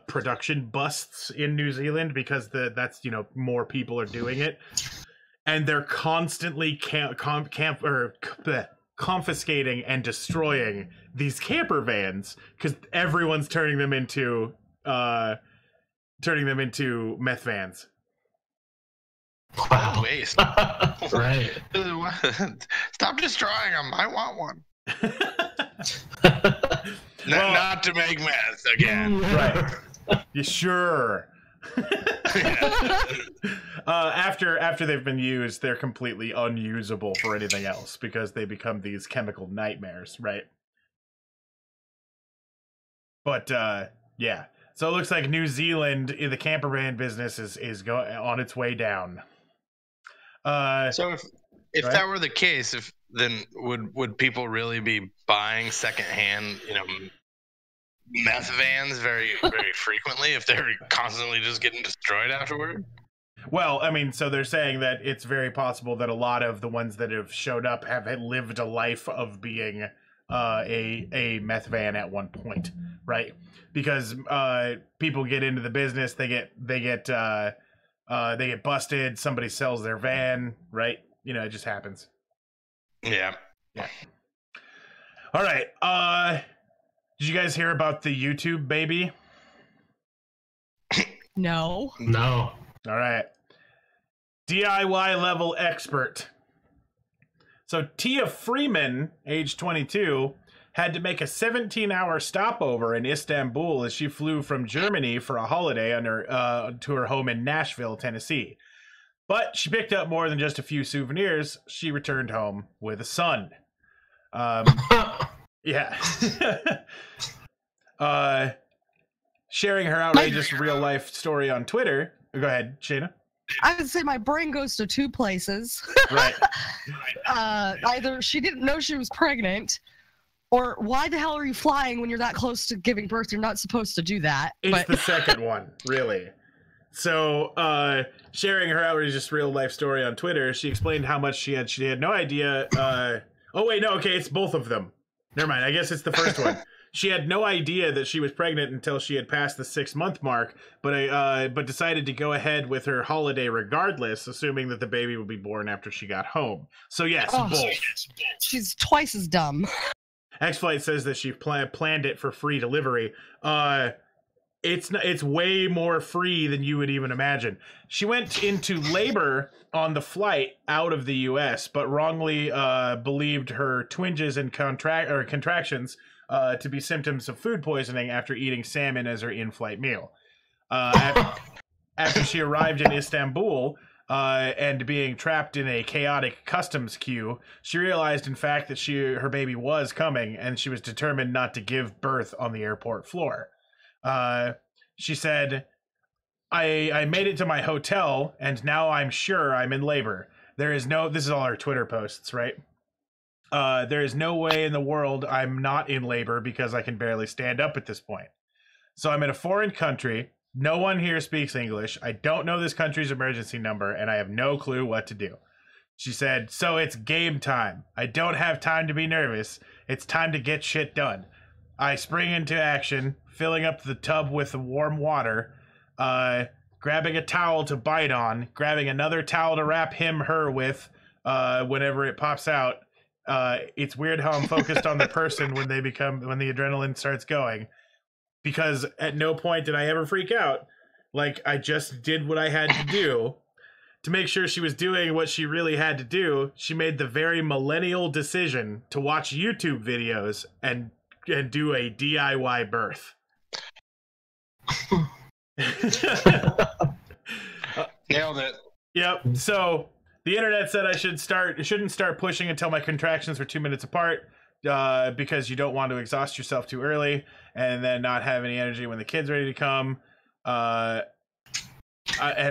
production busts in New Zealand because that's more people are doing it, and they're constantly confiscating and destroying these camper vans because everyone's turning them into meth vans. Wow. Waste. Right. Stop destroying them. I want one. Well, not to make mess again. Right. You sure? After they've been used, they're completely unusable for anything else because they become these chemical nightmares, right? But yeah. So it looks like New Zealand, the camper van business is going on its way down. So if that were the case, then would people really be buying secondhand, meth vans very very frequently if they're constantly just getting destroyed afterward? Well, I mean, so they're saying that it's very possible that a lot of the ones that have showed up have lived a life of being a meth van at one point, right? Because people get into the business, they get busted, somebody sells their van, right? It just happens. Yeah. All right. Did you guys hear about the YouTube baby? No. No. All right. DIY level expert. So Tia Freeman, age 22, had to make a 17-hour stopover in Istanbul as she flew from Germany for a holiday to her home in Nashville, Tennessee. But she picked up more than just a few souvenirs. She returned home with a son. Yeah. Sharing her outrageous real-life story on Twitter. Go ahead, Shayna. I would say my brain goes to two places. Right. Either she didn't know she was pregnant, or why the hell are you flying when you're that close to giving birth? You're not supposed to do that. It's the second one, really. So, sharing her outrageous real life story on Twitter, she explained how much she had no idea. Oh wait, no, okay, it's both of them. Never mind. I guess it's the first one. She had no idea that she was pregnant until she had passed the 6-month mark, but decided to go ahead with her holiday regardless, assuming that the baby would be born after she got home. So yes, both. She's twice as dumb. X-Flight says that she planned it for free delivery. It's way more free than you would even imagine. She went into labor on the flight out of the U.S., but wrongly believed her twinges and contractions to be symptoms of food poisoning after eating salmon as her in-flight meal. After she arrived in Istanbul and being trapped in a chaotic customs queue, she realized, in fact, that her baby was coming, and she was determined not to give birth on the airport floor. She said, I made it to my hotel, and now I'm sure I'm in labor. This is all her Twitter posts, right? There is no way in the world I'm not in labor because I can barely stand up at this point. So I'm in a foreign country. No one here speaks English. I don't know this country's emergency number, and I have no clue what to do. She said, so it's game time. I don't have time to be nervous. It's time to get shit done. I spring into action, filling up the tub with warm water, grabbing a towel to bite on, grabbing another towel to wrap her with whenever it pops out. It's weird how I'm focused on the person when the adrenaline starts going, because at no point did I ever freak out. Like, I just did what I had to do to make sure she was doing what she really had to do. She made the very millennial decision to watch YouTube videos and do a DIY birth. Nailed it. Yep. So the internet said I shouldn't start pushing until my contractions were 2 minutes apart, because you don't want to exhaust yourself too early and then not have any energy when the kid's ready to come. And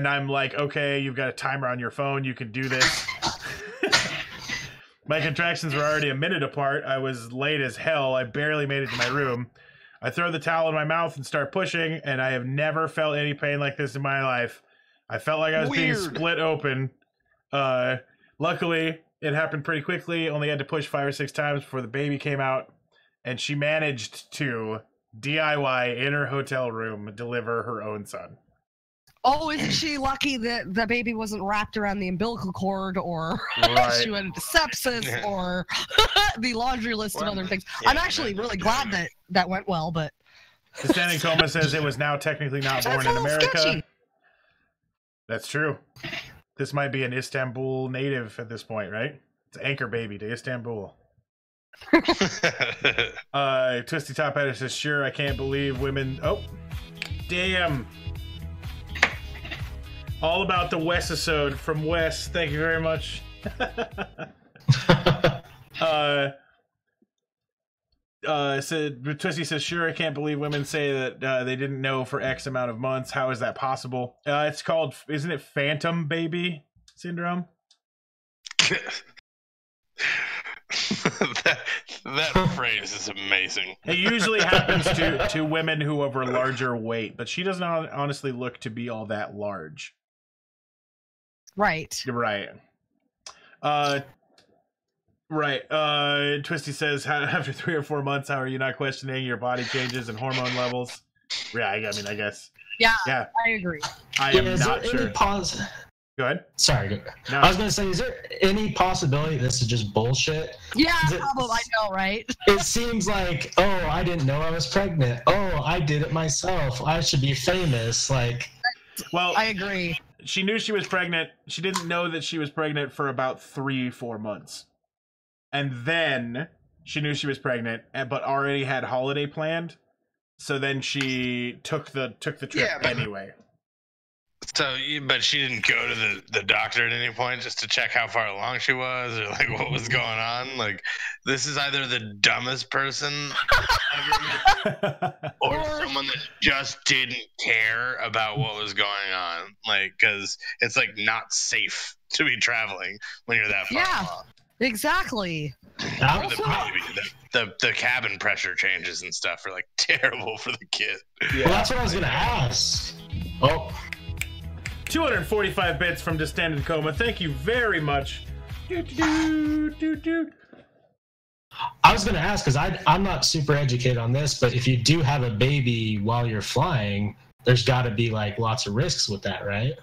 I'm like, okay, you've got a timer on your phone. You can do this. My contractions were already a minute apart. I was late as hell. I barely made it to my room. I throw the towel in my mouth and start pushing, and I have never felt any pain like this in my life. I felt like I was being split open. Luckily, it happened pretty quickly. Only had to push 5 or 6 times before the baby came out, and she managed to DIY in her hotel room deliver her own son. Oh, isn't she lucky that the baby wasn't wrapped around the umbilical cord, or she went into sepsis, or the laundry list of other things? Yeah, I'm actually really glad that went well, but... The Standing Coma says it was now technically not born in America. Sketchy. That's true. This might be an Istanbul native at this point, right? It's an anchor baby to Istanbul. Twisty Top Header says, sure, I can't believe women... Oh, damn. All about the Wesisode from Wes. Thank you very much. Twisty says, sure, I can't believe women say that they didn't know for X amount of months. How is that possible? It's called, isn't it phantom baby syndrome? that phrase is amazing. It usually happens to women who are of larger weight, but she doesn't honestly look to be all that large. Right. Right. Right. Twisty says, after 3 or 4 months, how are you not questioning your body changes and hormone levels? Yeah, I mean, I guess. Yeah, I agree. I am not sure. Go ahead. Sorry. No. I was going to say, is there any possibility this is just bullshit? Yeah, probably. I know, right? It seems like, oh, I didn't know I was pregnant. Oh, I did it myself. I should be famous. Like, well, I agree. She knew she was pregnant. She didn't know that she was pregnant for about 3-4 months. And then she knew she was pregnant, but already had holiday planned. So then she took the trip anyway. So, but she didn't go to the doctor at any point just to check how far along she was, or like what was going on. Like, this is either the dumbest person ever, or someone that just didn't care about what was going on. Like, because it's like not safe to be traveling when you're that far along. Exactly. The cabin pressure changes and stuff are like terrible for the kid. Yeah. Well, that's what I was gonna ask. Oh. 245 bits from Distended Coma. Thank you very much. I was going to ask, because I'm not super educated on this, but if you do have a baby while you're flying, there's got to be like lots of risks with that, right?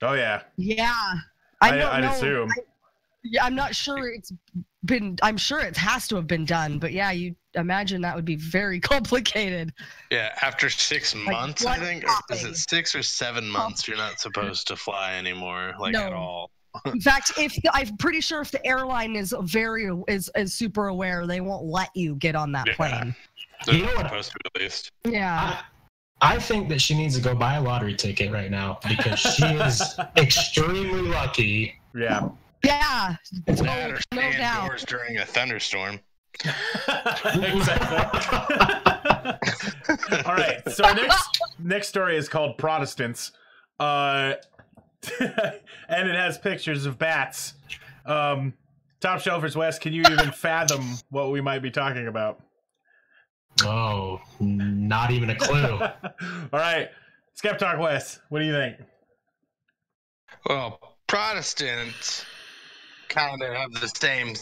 Oh yeah. Yeah. I don't I'd know. assume. Yeah, I'm not sure it's been. I'm sure it has to have been done, but yeah, you imagine that would be very complicated. Yeah, after 6 months, I think, or is it 6 or 7 months? You're not supposed to fly anymore, like at all. In fact, I'm pretty sure if the airline is super aware, they won't let you get on that plane. They're You know not what? supposed to, at least. Yeah. I think that she needs to go buy a lottery ticket right now because she is extremely lucky. Yeah. Yeah. That or No stay doubt. indoors during a thunderstorm. Exactly. All right. So our next story is called Protestants, and it has pictures of bats. Top Shelfers West, can you even fathom what we might be talking about? Oh, not even a clue. All right, Skep Talk West, what do you think? Well, Protestants kind of have the same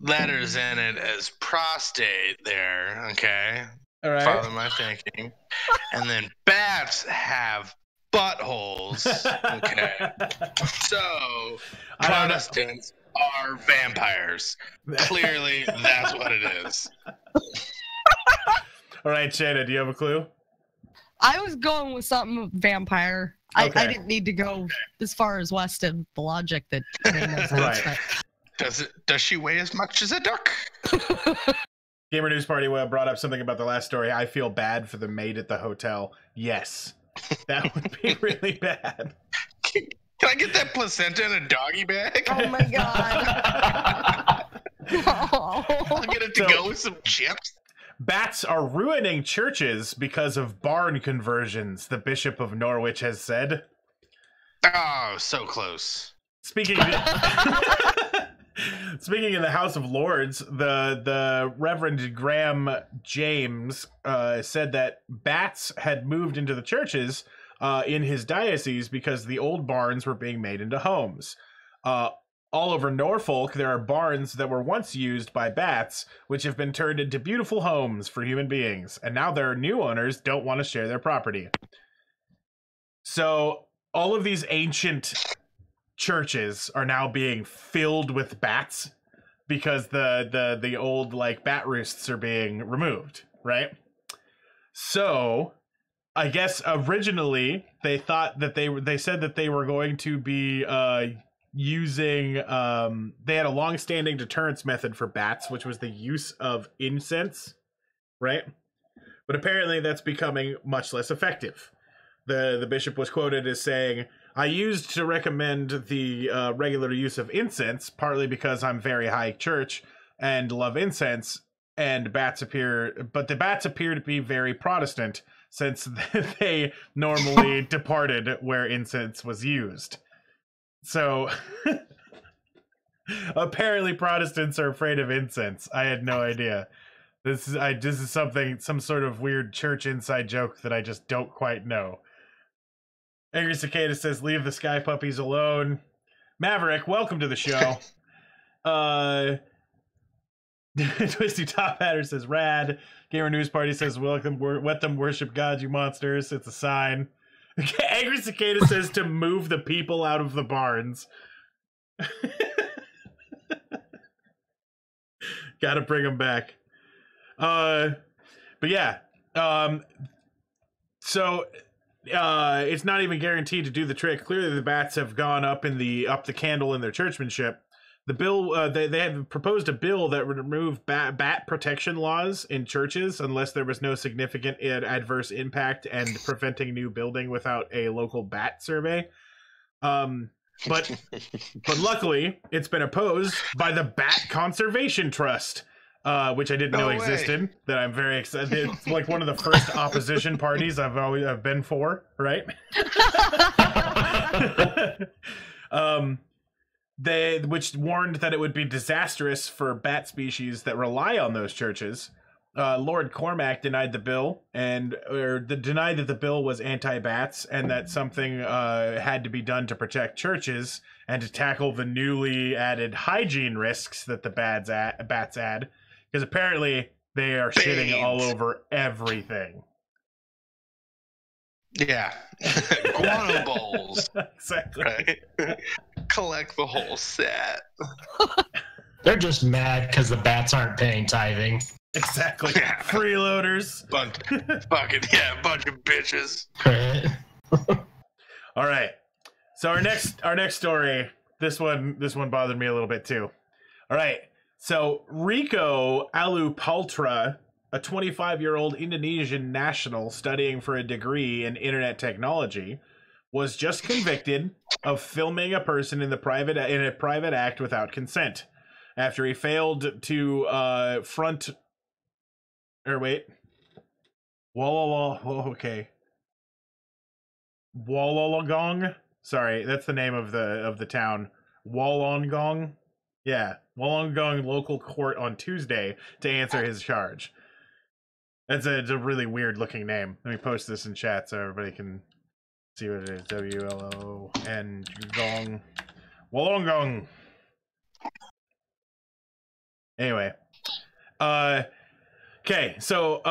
letters in it as prostate there, okay? All right. Follow my thinking. And then bats have buttholes, okay? So, Protestants are vampires. Clearly, that's what it is. All right, Shayna, do you have a clue? I was going with something with vampire. Okay. I didn't need to go as far as west in the logic that made no sense. Right. Does she weigh as much as a duck? Gamer News Party brought up something about the last story. I feel bad for the maid at the hotel. Yes, that would be really bad. Can I get that placenta in a doggy bag? Oh my god. I'll get it to go with some chips. Bats are ruining churches because of barn conversions, the Bishop of Norwich has said. Oh, so close. Speaking in the House of Lords, the Reverend Graham James said that bats had moved into the churches in his diocese because the old barns were being made into homes. All over Norfolk, there are barns that were once used by bats, which have been turned into beautiful homes for human beings, and now their new owners don't want to share their property. So all of these ancient churches are now being filled with bats because the old like bat roosts are being removed, right? So I guess originally they thought that they said that they were going to be using they had a long-standing deterrence method for bats, which was the use of incense, right? But apparently that's becoming much less effective. The bishop was quoted as saying, "I used to recommend the regular use of incense, partly because I'm very high church and love incense, and the bats appear to be very Protestant since they normally departed where incense was used." So apparently Protestants are afraid of incense. I had no idea. This is some sort of weird church inside joke that I just don't quite know. Angry Cicada says, "Leave the sky puppies alone." Maverick, welcome to the show. Twisty Top Hatter says, "Rad." Gamer News Party says, "Welcome, let them worship God, you monsters. It's a sign." Angry Cicada says to move the people out of the barns. Gotta bring them back. But yeah. So it's not even guaranteed to do the trick. Clearly the bats have gone up the candle in their churchmanship. The bill, they have proposed a bill that would remove bat protection laws in churches unless there was no significant adverse impact and preventing new building without a local bat survey. But luckily, it's been opposed by the Bat Conservation Trust, which I didn't know existed. That I'm very excited. It's like one of the first opposition parties I've been for, right? Which warned that it would be disastrous for bat species that rely on those churches Lord Cormac denied the bill denied that the bill was anti-bats and that something had to be done to protect churches and to tackle the newly added hygiene risks that the bats add, because apparently they are shitting all over everything. Yeah. Guano bowls. Exactly. Right? Collect the whole set. They're just mad because the bats aren't paying tithing. Exactly. Freeloaders. Bunch of bitches. Right? All right. So our next story, this one bothered me a little bit too. All right. So Rico Alupaltra, a 25-year-old Indonesian national studying for a degree in internet technology, was just convicted of filming a person in a private act without consent after he failed to Wollongong. Sorry, that's the name of the town. Wollongong. Yeah, Wollongong local court on Tuesday to answer his charge. It's a really weird looking name. Let me post this in chat so everybody can see what it is. W-L-O-N Gong. Wollongong. Anyway. Okay, so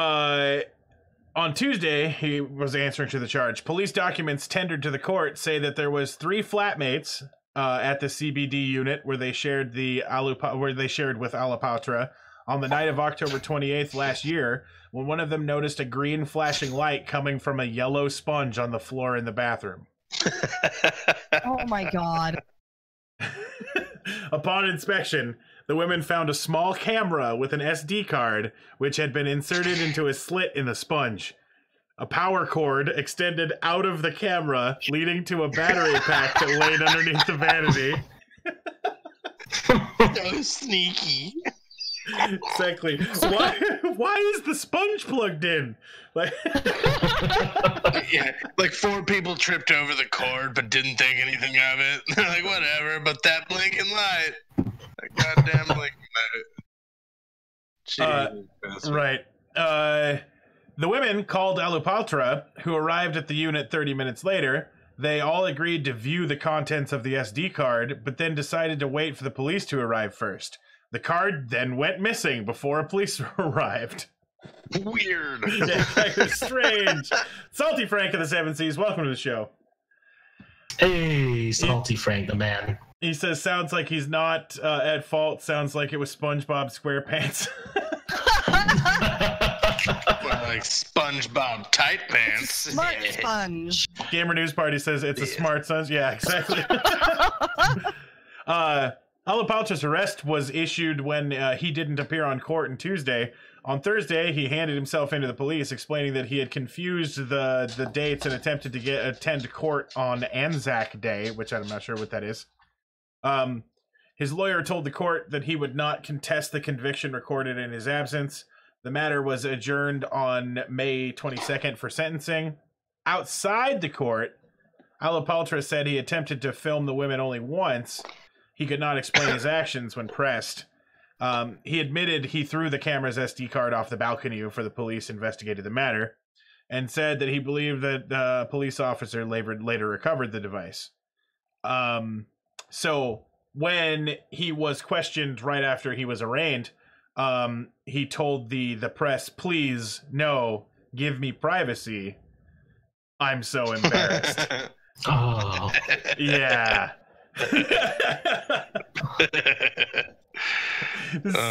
on Tuesday, he was answering to the charge. Police documents tendered to the court say that there was 3 flatmates at the CBD unit where they shared with Alupatra on the night of October 28th last year, when one of them noticed a green flashing light coming from a yellow sponge on the floor in the bathroom. Oh my god. Upon inspection, the women found a small camera with an SD card, which had been inserted into a slit in the sponge. A power cord extended out of the camera, leading to a battery pack that laid underneath the vanity. So sneaky. Exactly. Why is the sponge plugged in? Like, yeah, like 4 people tripped over the cord but didn't think anything of it. They're like, whatever, but that blinking light. That goddamn blinking light. Right. The women called Alupatra, who arrived at the unit 30 minutes later. They all agreed to view the contents of the SD card, but then decided to wait for the police to arrive first. The card then went missing before police arrived. Weird. Yeah, kind of strange. Salty Frank of the Seven Seas, welcome to the show. Hey, Salty Frank, the man. He says, sounds like he's not at fault. Sounds like it was SpongeBob SquarePants. Like SpongeBob Tight Pants. Smart sponge. Gamer News Party says it's a smart son. Yeah, exactly. Alupatra's arrest was issued when he didn't appear on court on Tuesday. On Thursday, he handed himself into the police, explaining that he had confused the dates and attempted to attend court on Anzac Day, which I'm not sure what that is. His lawyer told the court that he would not contest the conviction recorded in his absence. The matter was adjourned on May 22nd for sentencing. Outside the court, Alupatra said he attempted to film the women only once. He could not explain his actions when pressed. He admitted he threw the camera's SD card off the balcony before the police investigated the matter, and said that he believed that the police officer later recovered the device. So when he was questioned right after he was arraigned, he told the press, "Please, no, give me privacy. I'm so embarrassed." Oh. Yeah.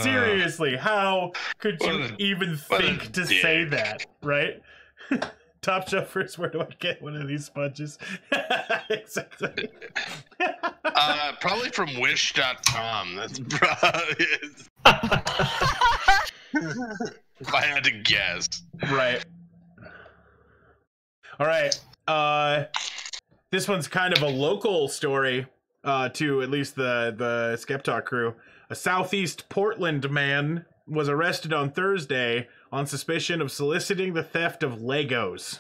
Seriously, how could you even think to say that, right? Topshelfers, where do I get one of these sponges? Exactly. Probably from wish.com. That's probably if I had to guess. Right. All right. This one's kind of a local story to at least the Skeptalk crew. A Southeast Portland man was arrested on Thursday on suspicion of soliciting the theft of Legos.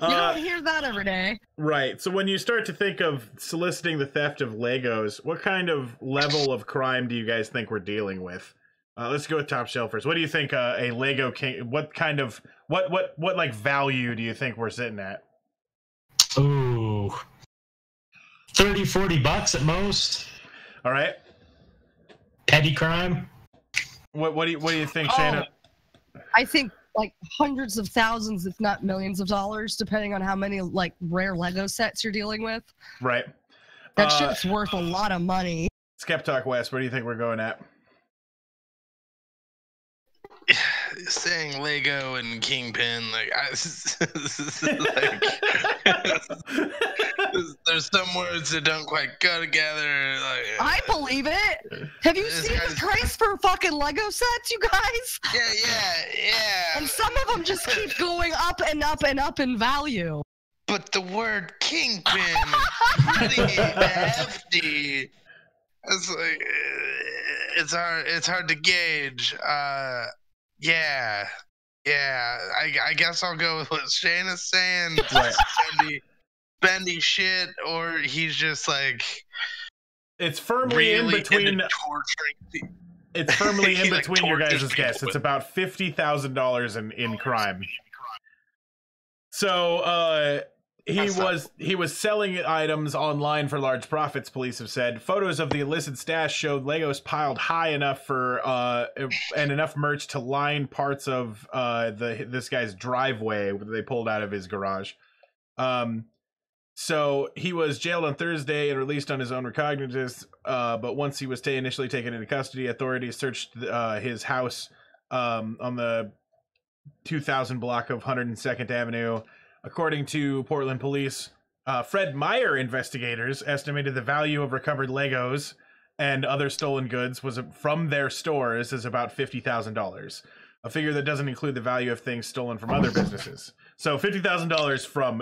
You don't hear that every day. Right. So when you start to think of soliciting the theft of Legos, what kind of level of crime do you guys think we're dealing with? Let's go with Topshelfers. What do you think a Lego king? What kind of what like value do you think we're sitting at? Ooh, $30-$40 at most. All right. Petty crime. What do you think, Shayna? I think like hundreds of thousands, if not millions of dollars, depending on how many like rare Lego sets you're dealing with. Right. That shit's worth a lot of money. Skep Talk West, where do you think we're going at? Saying Lego and Kingpin, there's some words that don't quite go together. Like, I believe it. Have you seen the price for fucking Lego sets, you guys? Yeah. And some of them just keep going up and up and up in value. But the word Kingpin is pretty hefty. It's like it's hard to gauge. Yeah. I guess I'll go with what Shayna's saying. Right. Bendy shit, or he's just like. It's firmly in between. Torturing. It's firmly in Like between your guys' tortures guess. people. It's about $50,000 in crime. So he was selling items online for large profits, police have said. Photos of the illicit stash showed Legos piled high enough for and enough merch to line parts of this guy's driveway that they pulled out of his garage. So he was jailed on Thursday and released on his own recognizance. But once he was initially taken into custody, authorities searched his house on the 2000 block of 102nd Avenue. According to Portland police, Fred Meyer investigators estimated the value of recovered Legos and other stolen goods was from their stores is about $50,000, a figure that doesn't include the value of things stolen from other businesses. So $50,000 from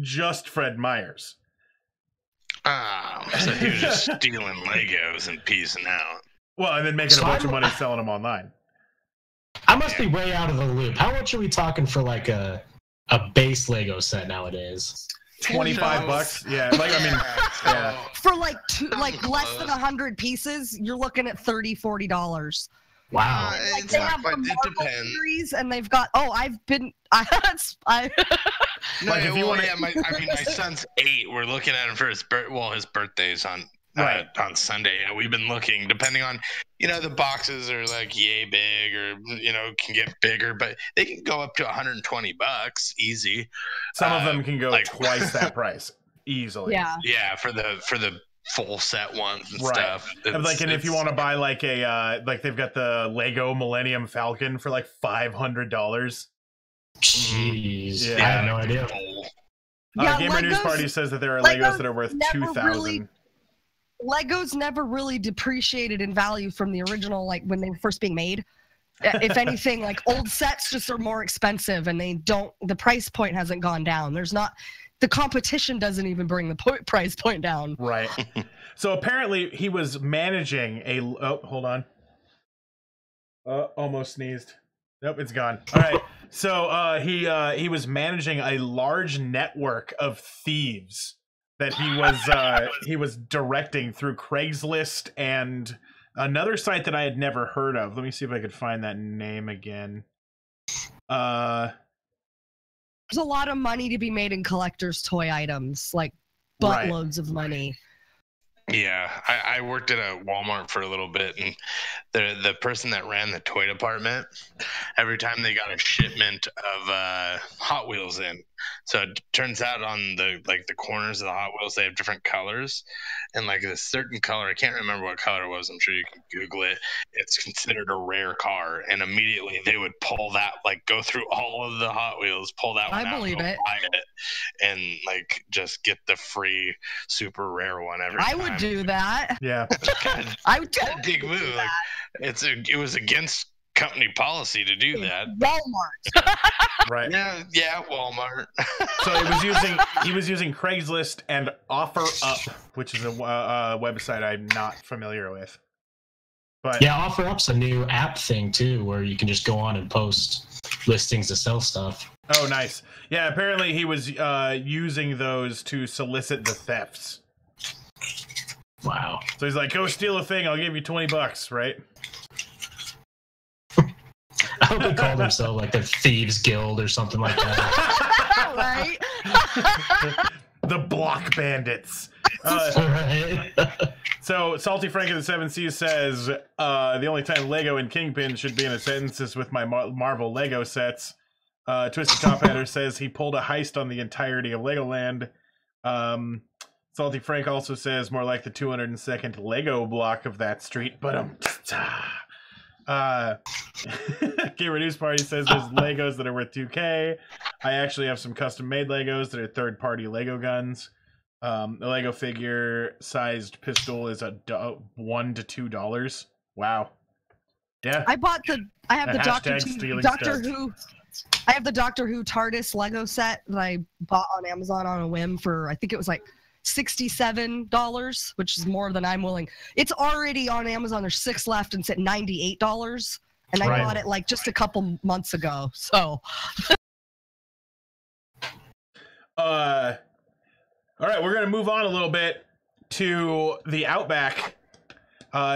just Fred Meyer's. So he was just stealing Legos and piecing out. Well, and then making a bunch of money selling them online. I must be way out of the loop. How much are we talking for like a base Lego set nowadays? $25. Yeah, like I mean, yeah. For like less than 100 pieces, you're looking at $30-$40. Wow. Like they have the Marvel series, and they've got. Oh, I No, like if you want my son's 8. We're looking at him for his his birthday's on on Sunday. Yeah, we've been looking, depending on, the boxes are like yay big, or can get bigger, but they can go up to $120 easy. Some of them can go like twice that price easily. Yeah, for the full set ones and right. stuff. And if you want to buy like a like they've got the Lego Millennium Falcon for like $500. Jeez, Yeah. I had no idea. Gamer News Party says that there are Legos that are worth $2,000. Legos never really depreciated in value from the original, like when they were first being made. If anything, like old sets just are more expensive, and the price point hasn't gone down. The competition doesn't even bring the price point down. Right. So apparently he was managing hold on. Almost sneezed. Nope, it's gone. All right. So he was managing a large network of thieves that he was directing through Craigslist and another site that I had never heard of. Let me see if I could find that name again. There's a lot of money to be made in collector's toy items, like buttloads of money. Yeah, I worked at a Walmart for a little bit, and the person that ran the toy department, every time they got a shipment of Hot Wheels in, so it turns out on the corners of the Hot Wheels, they have different colors, and like a certain color, I can't remember what color it was, I'm sure you can Google it, it's considered a rare car, and immediately they would pull that, like go through all of the Hot Wheels, pull that one out, buy it, and like just get the free super rare one every time. I would do that. Yeah. I would a big move. Like, it was against company policy to do that. Walmart. Right. Yeah, Walmart. So he was using Craigslist and OfferUp, which is a website I'm not familiar with. But yeah, OfferUp's a new app thing too, where you can just go on and post listings to sell stuff. Oh, nice. Yeah, apparently he was using those to solicit the thefts. Wow. So he's like, go steal a thing, I'll give you $20, right? I hope they called themselves like the Thieves Guild or something like that. Right? The Block Bandits. Right. So Salty Frank of the Seven Seas says, the only time Lego and Kingpin should be in a sentence is with my Marvel Lego sets. Twisted Top Hatter says he pulled a heist on the entirety of Legoland. Salty Frank also says more like the 202nd Lego block of that street. But Gamer News Party says there's Legos that are worth $2K. I actually have some custom made Legos that are third-party Lego guns. The Lego figure sized pistol is $1 to $2. Wow. Yeah. I have the Doctor stuff. Who. I have the Doctor Who TARDIS Lego set that I bought on Amazon on a whim for, I think it was like $67, which is more than I'm willing. It's already on Amazon. There's 6 left and it's at $98. And I bought it like just a couple months ago. So. All right, we're going to move on a little bit to the outback.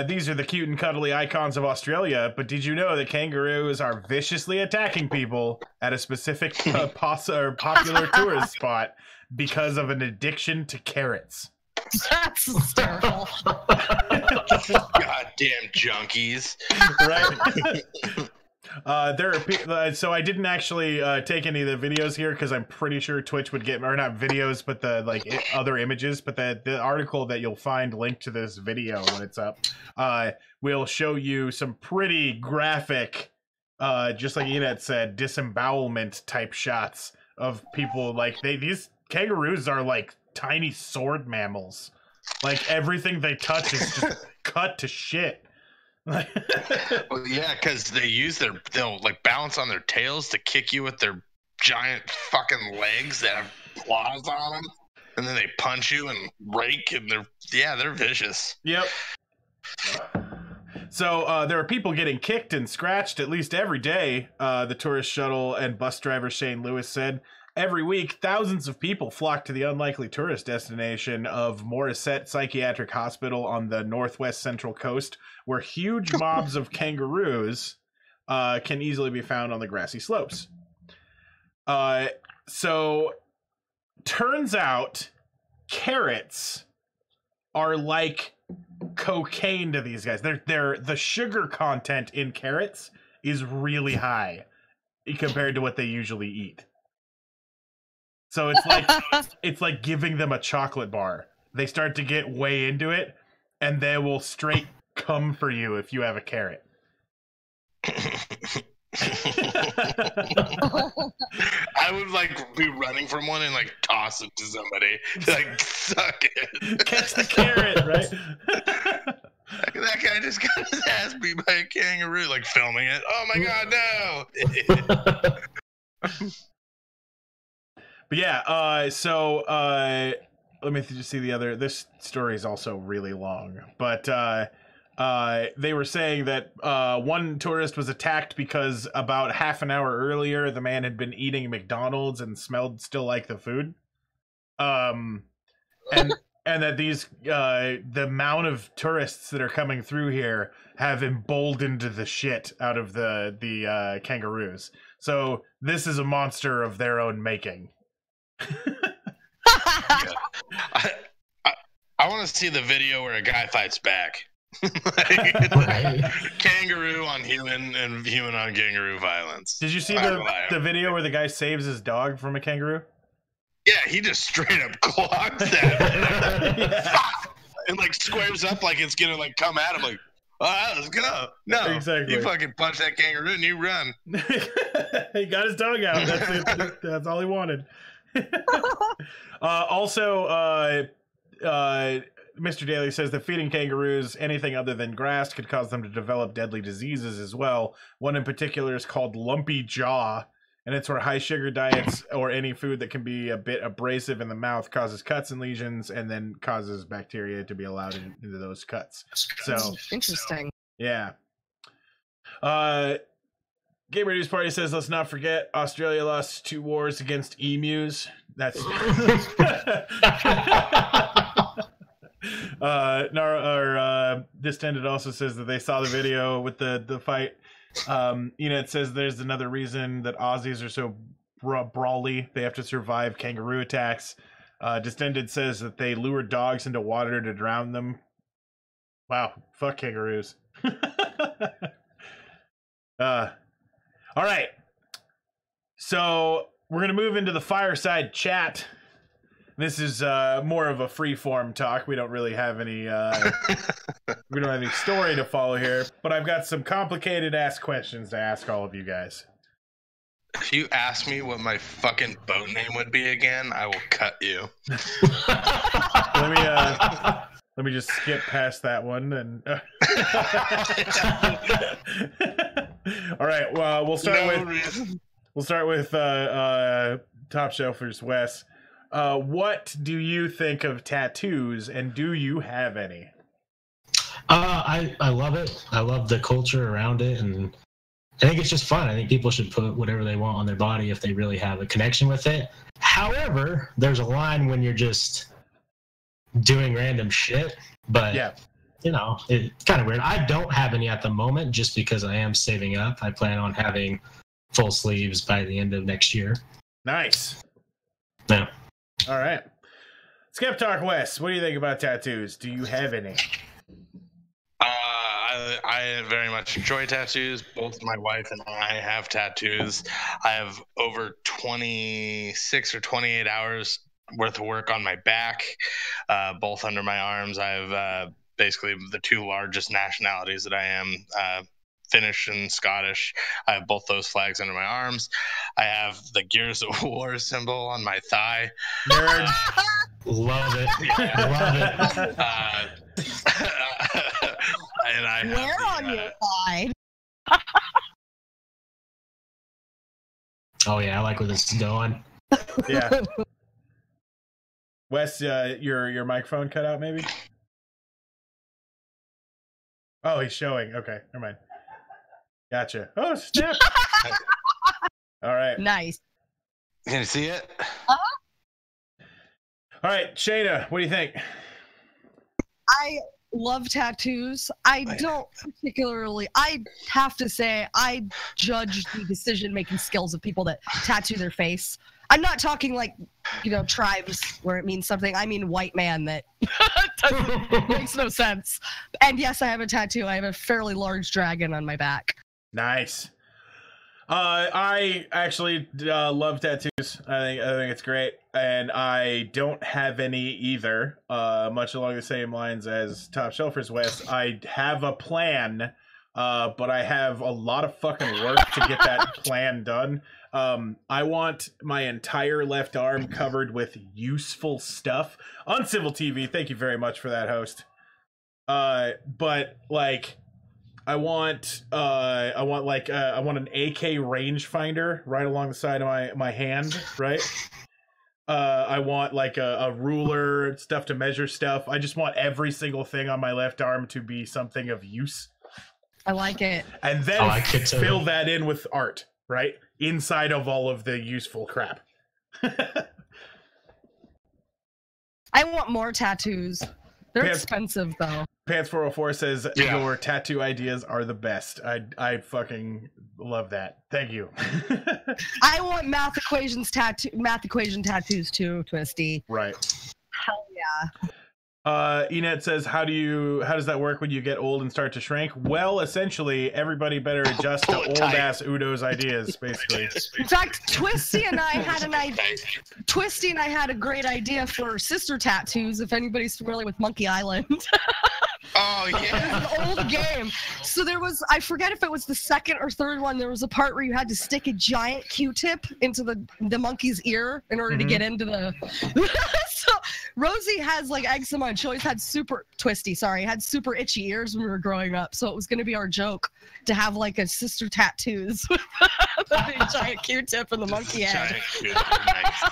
These are the cute and cuddly icons of Australia, but did you know that kangaroos are viciously attacking people at a specific popular tourist spot because of an addiction to carrots? That's hysterical. Goddamn junkies. Right? So I didn't actually take any of the videos here because I'm pretty sure Twitch would get, or not videos, but the other images. But the article that you'll find linked to this video when it's up will show you some pretty graphic, just like Enid said, disembowelment type shots of people. Like these kangaroos are like tiny sword mammals. Like everything they touch is just cut to shit. Well, yeah, because they'll like balance on their tails to kick you with their giant fucking legs that have claws on them, and then they punch you and rake, and they're vicious. Yep. So there are people getting kicked and scratched at least every day. The tourist shuttle and bus driver Shane Lewis said. Every week, thousands of people flock to the unlikely tourist destination of Morisset Psychiatric Hospital on the northwest central coast, where huge mobs of kangaroos can easily be found on the grassy slopes. So, turns out carrots are like cocaine to these guys. The sugar content in carrots is really high compared to what they usually eat. So it's like giving them a chocolate bar. They start to get way into it, and they will straight come for you if you have a carrot. I would like be running from one and like toss it to somebody. Like suck it. Catch the carrot, right? That guy just got his ass beat by a kangaroo, like filming it. Oh my god, no! But yeah, let me just see the other. This story is also really long, but they were saying that one tourist was attacked because about half an hour earlier, the man had been eating McDonald's and smelled still like the food. And that the amount of tourists that are coming through here have emboldened the shit out of the kangaroos. So this is a monster of their own making. I want to see the video where a guy fights back. Kangaroo on human and human on kangaroo violence. Did you see the video where the guy saves his dog from a kangaroo? Yeah, he just straight up clocks that. Yeah. And like squares up like it's gonna like come at him like, all right, let's go. No, exactly. You fucking punch that kangaroo and you run. He got his dog out. That's it. That's all he wanted. Mr. Daly says that feeding kangaroos anything other than grass could cause them to develop deadly diseases as well. One in particular is called lumpy jaw, and it's where high sugar diets or any food that can be a bit abrasive in the mouth causes cuts and lesions, and then causes bacteria to be allowed into those cuts. So interesting. Yeah. Gamer News Party says, let's not forget Australia lost 2 wars against emus. That's Distended also says that they saw the video with the fight. It says there's another reason that Aussies are so brawly. They have to survive kangaroo attacks. Distended says that they lure dogs into water to drown them. Wow, fuck kangaroos. All right, so we're gonna move into the fireside chat. This is more of a free-form talk. We don't really have any we don't have any story to follow here, but I've got some complicated ass questions to ask all of you guys. If you ask me what my fucking boat name would be again, I will cut you. Let me just skip past that one and all right, well, we'll start with Topshelfers Wes. What do you think of tattoos, and do you have any? I love it. I love the culture around it, and I think it's just fun. I think people should put whatever they want on their body if they really have a connection with it. However, there's a line when you're just doing random shit, but yeah, it's kind of weird. I don't have any at the moment just because I am saving up. I plan on having full sleeves by the end of next year. Nice. Yeah. All right. Skep Talk West, what do you think about tattoos? Do you have any? I very much enjoy tattoos. Both my wife and I have tattoos. I have over 26 or 28 hours worth of work on my back, both under my arms. I have basically the 2 largest nationalities that I am, Finnish and Scottish. I have both those flags under my arms. I have the Gears of War symbol on my thigh. Nerd. Love it. Love it. And I have Where on your side? Oh yeah, I like where this is going. Yeah. Wes, your microphone cut out maybe? Oh, he's showing. Okay, never mind. Gotcha. Oh, snap. All right. Nice. Can you see it? All right, Shayna, what do you think? I love tattoos. I don't particularly, I have to say, I judge the decision-making skills of people that tattoo their face. I'm not talking like, tribes where it means something. I mean white man that makes no sense. And yes, I have a tattoo. I have a fairly large dragon on my back. Nice. I actually love tattoos. I think it's great, and I don't have any either. Much along the same lines as Topshelfers West, I have a plan, but I have a lot of fucking work to get that plan done. I want my entire left arm covered with useful stuff on Civil TV. Thank you very much for that, host. But like, I want an AK rangefinder right along the side of my hand, right? I want like a ruler, stuff to measure stuff. I just want every single thing on my left arm to be something of use. I like it. And then fill that in with art, right? Inside of all of the useful crap. I want more tattoos. They're expensive though. Pants 404 says your tattoo ideas are the best. I fucking love that. Thank you. I want math equation tattoos too, Twisty. Right. Hell yeah. Enet says, how does that work when you get old and start to shrink? Well, essentially, everybody better adjust to old ass Udo's ideas, basically. In fact, Twisty and I had a great idea for sister tattoos, if anybody's familiar with Monkey Island. Oh, yeah. It's an old game. So there was, I forget if it was the second or third one, there was a part where you had to stick a giant Q-tip into the monkey's ear in order to get into the... So Rosie has like eczema, and she always had super itchy ears when we were growing up. So it was going to be our joke to have like a sister tattoos with a giant Q-tip and the monkey head. Nice.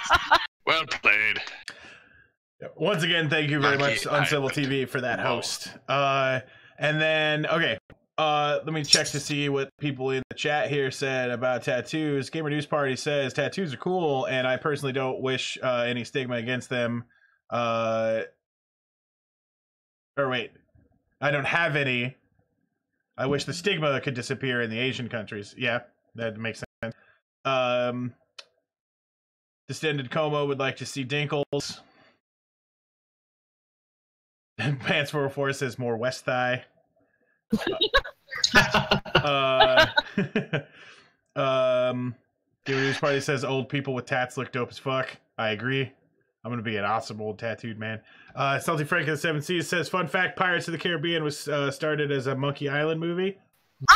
Well played. Once again, thank you very much, Uncivil TV, for that host. And then, okay, Let me check to see what people in the chat here said about tattoos. Gamer News Party says tattoos are cool, and I personally don't wish any stigma against them. Or wait, I don't have any. I wish the stigma could disappear in the Asian countries. Yeah, that makes sense. Distended Como would like to see Dinkles. And Pants 404 says more West Thigh. Gamer News Party says old people with tats look dope as fuck. I agree. I'm gonna be an awesome old tattooed man. Salty Frank of the Seven Seas says, fun fact, Pirates of the Caribbean was started as a Monkey Island movie.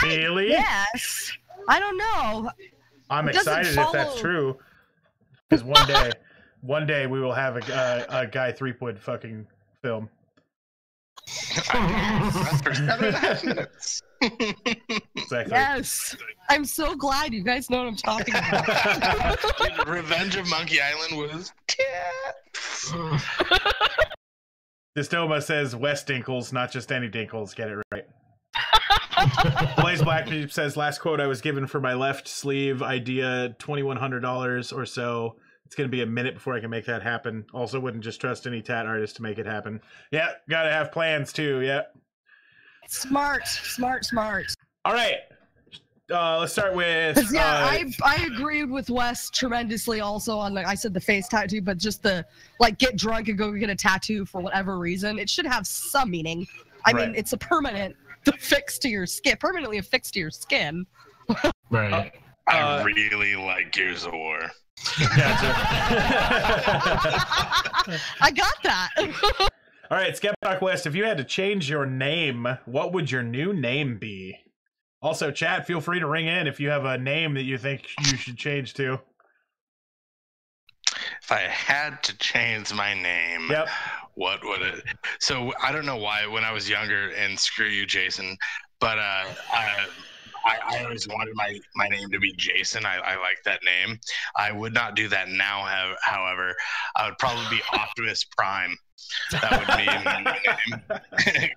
Really? Yes. I don't know. I'm excited if that's true. Because one day we will have a Guy Threepwood fucking film. That's for 7.5 minutes. Exactly. Yes. I'm so glad you guys know what I'm talking about. Dude, Revenge of Monkey Island was Distoma says West Dinkles, not just any Dinkles. Get it right. Blaze Black says, last quote I was given for my left sleeve idea, $2,100 or so. It's going to be a minute before I can make that happen. Also, wouldn't just trust any tat artist to make it happen. Yeah, got to have plans too. Yeah. Smart. All right. Let's start with. I agreed with Wes tremendously also on I said the face tattoo, but just the get drunk and go get a tattoo for whatever reason. It should have some meaning. I mean, it's a permanently affixed to your skin. Right. I really like Gears of War. I got that. All right, Skeptic West, if you had to change your name, what would your new name be? Also, chat, feel free to ring in if you have a name that you think you should change to. If I had to change my name, what would it? So I don't know why when I was younger, and screw you, Jason, but I always wanted my name to be Jason. I like that name. I would not do that now, however. I would probably be Optimus Prime. That would be my name.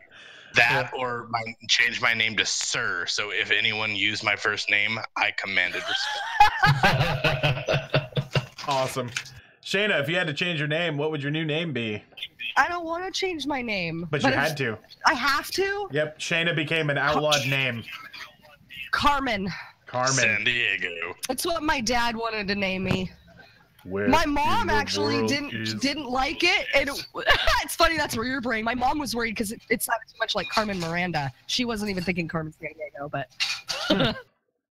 That or change my name to Sir. So if anyone used my first name, I commanded respect. Awesome. Shayna, if you had to change your name, what would your new name be? I don't want to change my name. But you had to. I have to? Yep. Shayna became an outlawed name. Carmen. San Diego. That's what my dad wanted to name me. Where my mom actually didn't like it, and it's funny that's where you're brain. My mom was worried because it sounded too much like Carmen Miranda. She wasn't even thinking Carmen San Diego, but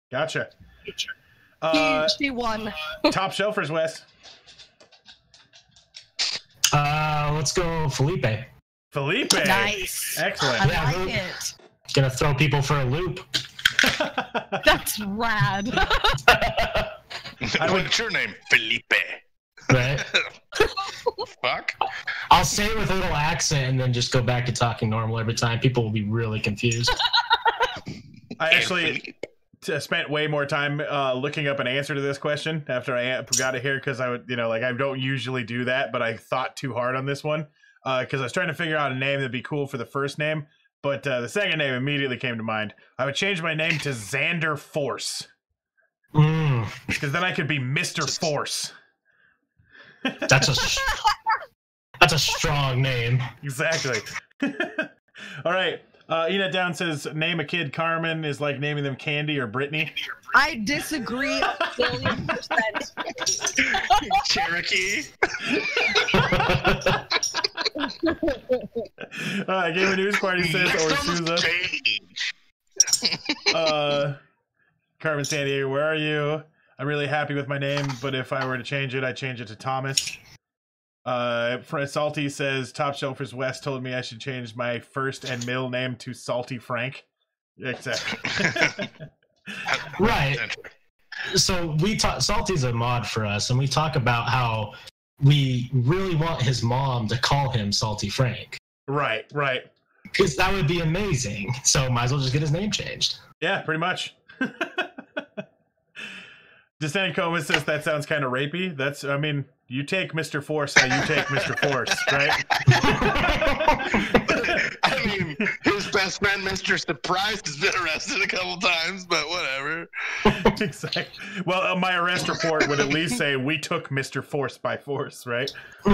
gotcha. She won. Topshelfers, Wes. Let's go Felipe. Felipe. Nice. Excellent. I like it. Gonna throw people for a loop. That's rad. What's your name? Felipe. Right? Fuck. I'll say it with a little accent and then just go back to talking normal every time. People will be really confused. I actually spent way more time looking up an answer to this question after I got it here because I would, I don't usually do that, but I thought too hard on this one because I was trying to figure out a name that'd be cool for the first name, but the second name immediately came to mind. I would change my name to Xander Force. Because then I could be Mr. Force. That's a strong name. Exactly. All right. Ena Down says name a kid Carmen is like naming them Candy or Brittany. I disagree a billion %. Cherokee. Gamer News Party says or Souza. Carmen San Diego, where are you? I'm really happy with my name, but if I were to change it, I'd change it to Thomas. Salty says Top Shelfers West told me I should change my first and middle name to Salty Frank. Exactly. Right. So Salty's a mod for us, and we talk about how we really want his mom to call him Salty Frank. Right. Because that would be amazing. So might as well just get his name changed. Yeah, pretty much. Descending Coma says that sounds kind of rapey. You take Mr. Force how you take Mr. Force, right? I mean, his best best friend, Mr. Surprise, has been arrested a couple times, but whatever. Exactly. Well, my arrest report would at least say we took Mr. Force by force, right? All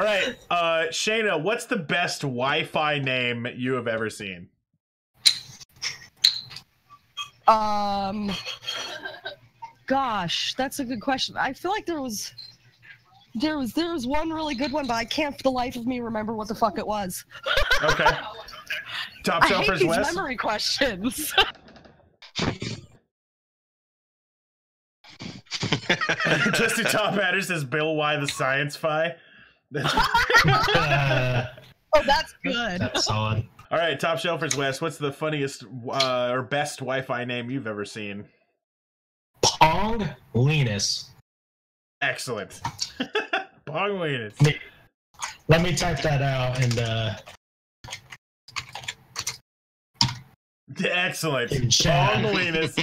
right, Shayna, what's the best Wi-Fi name you have ever seen? Gosh, that's a good question. I feel like there was one really good one, but I can't for the life of me remember what the fuck it was. Okay. I hate Topshelfers these West. memory questions. Justin Top Hatter says Bill Y the Science Fi. Uh, Oh, that's good. that's solid. All right, Topshelfers West. What's the funniest or best Wi-Fi name you've ever seen? Pong Linus. Excellent. Bonglinus. Let me type that out and Excellent. In chat. Bonglinus.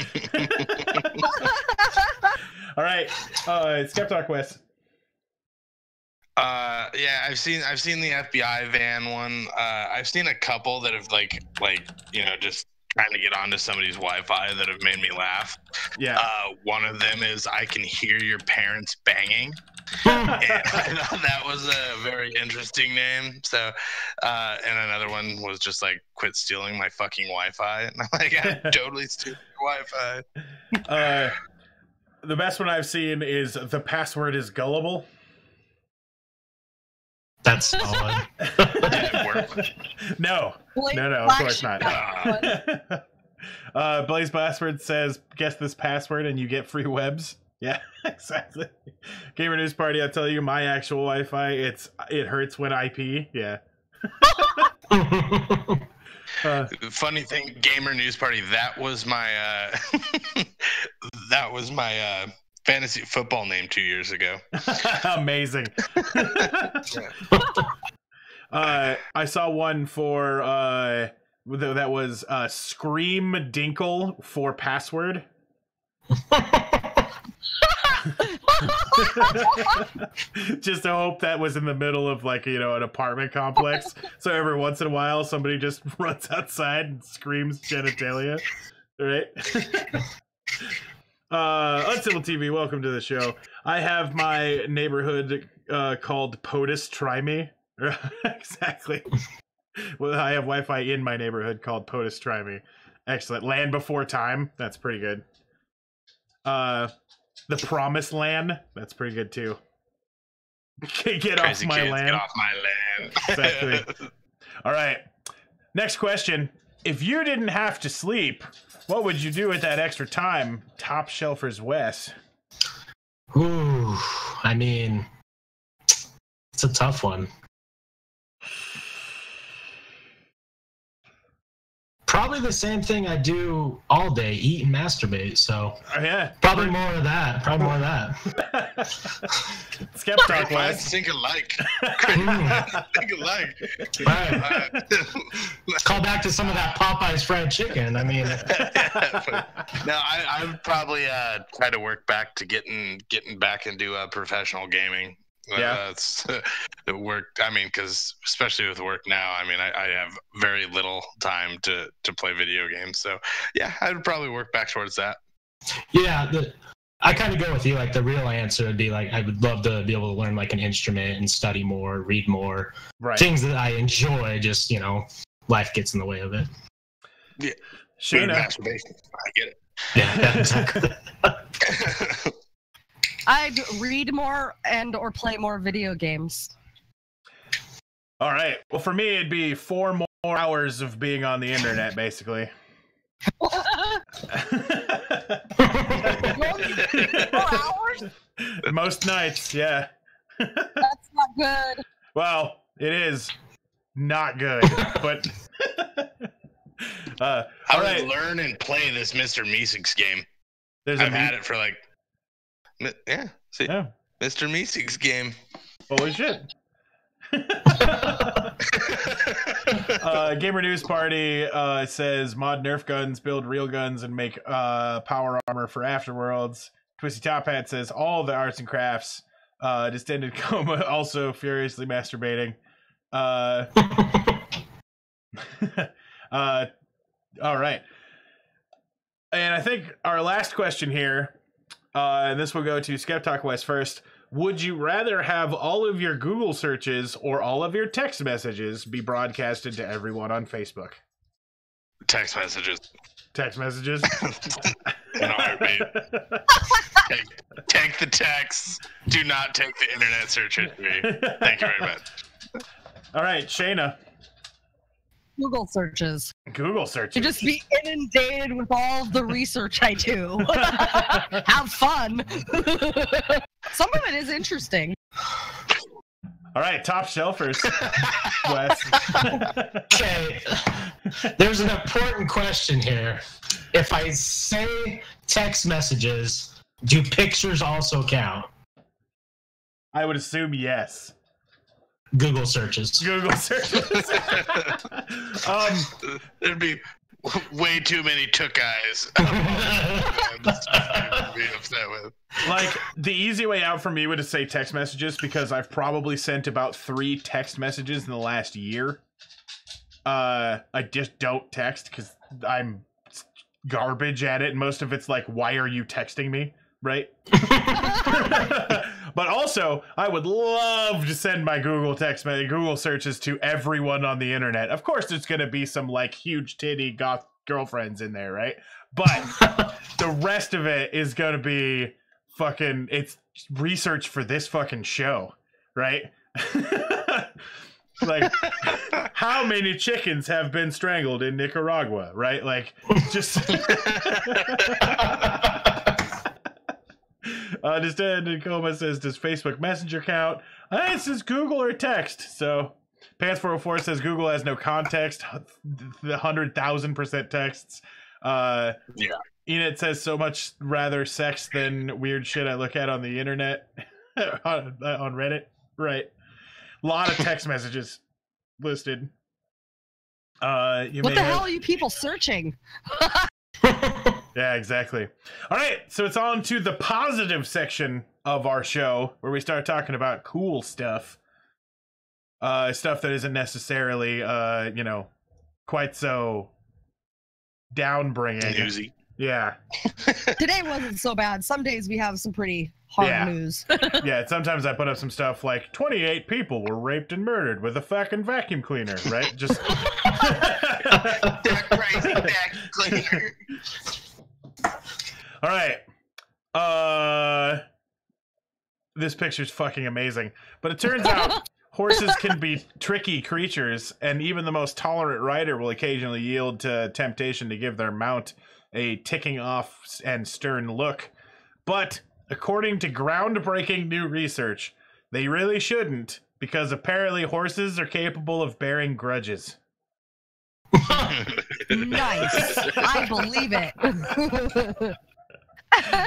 All right, Skeptalk West. Yeah, I've seen the FBI van one. I've seen a couple that have like just trying to get onto somebody's Wi-Fi that have made me laugh. Yeah. One of them is I can hear your parents banging. And I thought that was a very interesting name. So, and another one was just like, quit stealing my fucking Wi-Fi. And I'm like, I'm totally stealing your Wi-Fi. The best one I've seen is the password is gullible. that's solid. Did it work? No, of course not. Blaze Password says, guess this password and you get free webs. Yeah, exactly. Gamer News Party, I'll tell you my actual Wi-Fi, it hurts when IP. Yeah. Funny thing, Gamer News Party, that was my fantasy football name 2 years ago. Amazing. I saw one for that was Scream Dinkle for password. Just to hope that was in the middle of like an apartment complex, so every once in a while somebody just runs outside and screams genitalia, right? Uncivil TV, welcome to the show. I have my neighborhood called POTUS Try Me. Exactly. Well, I have Wi-Fi in my neighborhood called POTUS Try Me. Excellent. Land Before Time, that's pretty good. The Promised Land, that's pretty good too. Get off my land. Get off my land. Exactly. All right. Next question. If you didn't have to sleep, what would you do with that extra time? Topshelfers West. Ooh, I mean, it's a tough one. Probably the same thing I do all day, eat and masturbate. So Yeah. probably more of that. Skeptalk West. Think alike. Think alike. Right. Call back to some of that Popeye's fried chicken. I mean, No, I would probably try to work back to getting back into professional gaming. Yeah. That's the work. I mean, because especially with work now, I mean, I have very little time to play video games. So yeah, I would probably work back towards that. yeah, I kind of go with you. Like the real answer would be like I would love to be able to learn like an instrument and study more, read more, Right. things that I enjoy. Just life gets in the way of it. Yeah, Shayna. masturbation. I get it. Yeah, exactly. I'd read more and or play more video games. All right. Well, for me, it'd be 4 more hours of being on the internet, basically. 4 hours? Most nights, yeah. That's not good. Well, it is not good, but I all would right. learn and play this Mr. Meeseeks game. There's I've had it for like, see, Yeah. Mr. Meeseeks game. Holy shit. Gamer News Party says mod Nerf guns, build real guns, and make power armor for Afterworlds. Twisty Top Hat says all the arts and crafts. Distended Coma also furiously masturbating. uh, all right. And I think our last question here, and this will go to Skeptalk West first. Would you rather have all of your Google searches or all of your text messages be broadcasted to everyone on Facebook? Text messages. Text messages? In a heartbeat. Take the texts. Do not take the internet search history. Thank you very much. All right, Shayna. Google searches. Google searches. To just be inundated with all of the research I do. Have fun. Some of it is interesting. All right, Topshelfers. Wes. Okay, there's an important question here. If I say text messages, do pictures also count? I would assume yes. Google searches. Google searches. There'd be way too many took eyes. I'd be upset with. Like, the easy way out for me would say text messages, because I've probably sent about 3 text messages in the last year. I just don't text because I'm garbage at it, and most of it's like, why are you texting me? Right? But also, I would love to send my Google searches to everyone on the internet. Of course, there's going to be some like huge titty goth girlfriends in there, right? But the rest of it is going to be fucking, it's research for this fucking show, right? Like, how many chickens have been strangled in Nicaragua, right? Like, just... Understand in coma says, does Facebook Messenger count? It says Google or text. So Pants404 says Google has no context. The 100,000% texts. Yeah. Enid says so much rather sex than weird shit I look at on the internet. on Reddit. Right. A lot of text messages listed. What the hell are you people searching? Yeah, exactly. All right, so it's on to the positive section of our show, where we start talking about cool stuff. Stuff that isn't necessarily, quite so downbringing. Newsy. Yeah. Today wasn't so bad. Some days we have some pretty hard news. Yeah, sometimes I put up some stuff like 28 people were raped and murdered with a fucking vacuum cleaner, right? Just That crazy vacuum cleaner. all right. This picture's fucking amazing. But it turns out horses can be tricky creatures, and even the most tolerant rider will occasionally yield to temptation to give their mount a ticking off and stern look. But according to groundbreaking new research, they really shouldn't, because apparently horses are capable of bearing grudges. Nice. I believe it.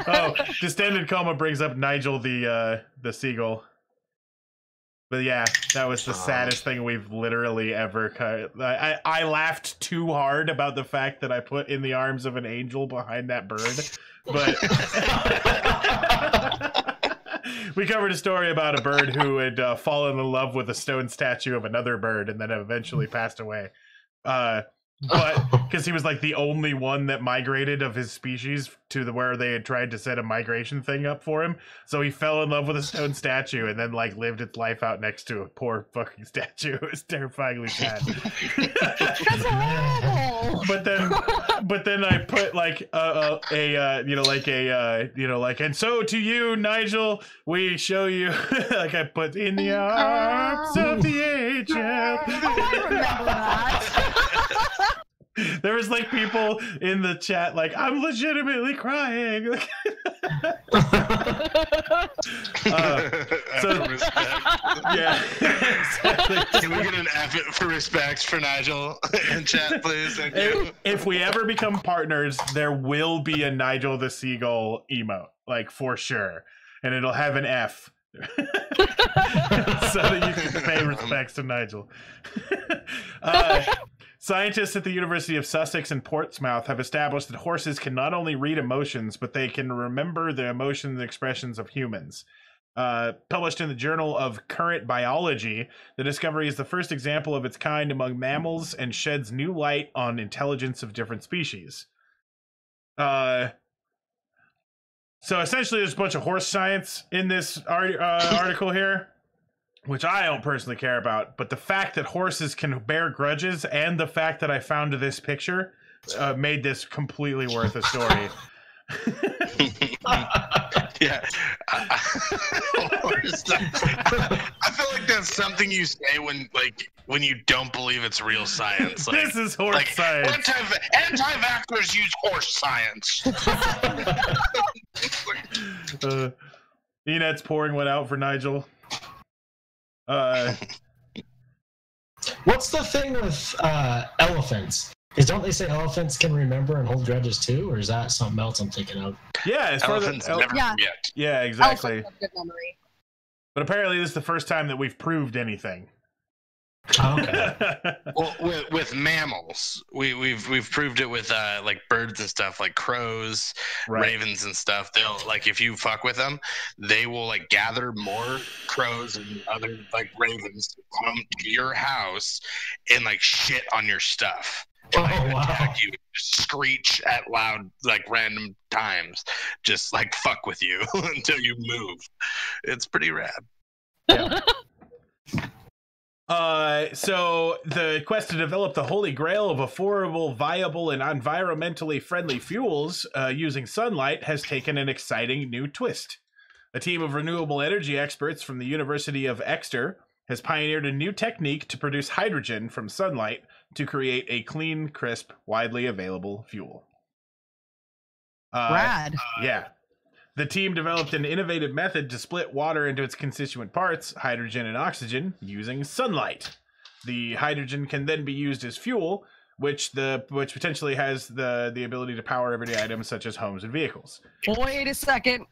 Oh, Distended Coma brings up Nigel the seagull. But yeah, that was the saddest thing we've literally ever cut. I laughed too hard about the fact that I put in the arms of an angel behind that bird. But we covered a story about a bird who had fallen in love with a stone statue of another bird and then eventually passed away. But because he was like the only one that migrated of his species to where they had tried to set a migration thing up for him, so he fell in love with a stone statue and then like lived its life out next to a poor fucking statue. It was terrifyingly sad. That's horrible. But then I put like and so to you, Nigel, we show you like I put in the arms of the angel. Oh, I remember that. There was like people in the chat like, I'm legitimately crying. So yeah, exactly. Can we get an F for respect for Nigel in chat, please? Thank you. If we ever become partners, there will be a Nigel the Seagull emote, like for sure, and it'll have an F. So that you can pay respects to Nigel. Scientists at the University of Sussex and Portsmouth have established that horses can not only read emotions, but they can remember the emotions and expressions of humans. Published in the Journal of Current Biology, the discovery is the first example of its kind among mammals and sheds new light on intelligence of different species. So essentially, there's a bunch of horse science in this article here, which I don't personally care about. But the fact that horses can bear grudges and the fact that I found this picture made this completely worth a story. Yeah. I feel like that's something you say when you don't believe it's real science. Like, this is horse science. Anti-vaxxers use horse science. Enet's pouring one out for Nigel. What's the thing with elephants? Don't they say elephants can remember and hold grudges too, or is that something else I'm thinking of? Yeah, as far as Elephants never forget. yeah, exactly. Elephants have good memory. But apparently, this is the first time that we've proved anything. Oh, okay. Well, with mammals, we've proved it with like birds and stuff, like crows, Right. ravens and stuff. They'll like if you fuck with them, they will like gather more crows and other like ravens to come to your house and like shit on your stuff. Oh, Attack you, screech at loud like random times, just like fuck with you until you move. It's pretty rad. Yeah. So the quest to develop the holy grail of affordable, viable, and environmentally friendly fuels using sunlight has taken an exciting new twist. A team of renewable energy experts from the University of Exeter has pioneered a new technique to produce hydrogen from sunlight to create a clean, crisp, widely available fuel. Rad. Yeah. The team developed an innovative method to split water into its constituent parts, hydrogen and oxygen, using sunlight. The hydrogen can then be used as fuel, which potentially has the ability to power everyday items such as homes and vehicles. Wait a second.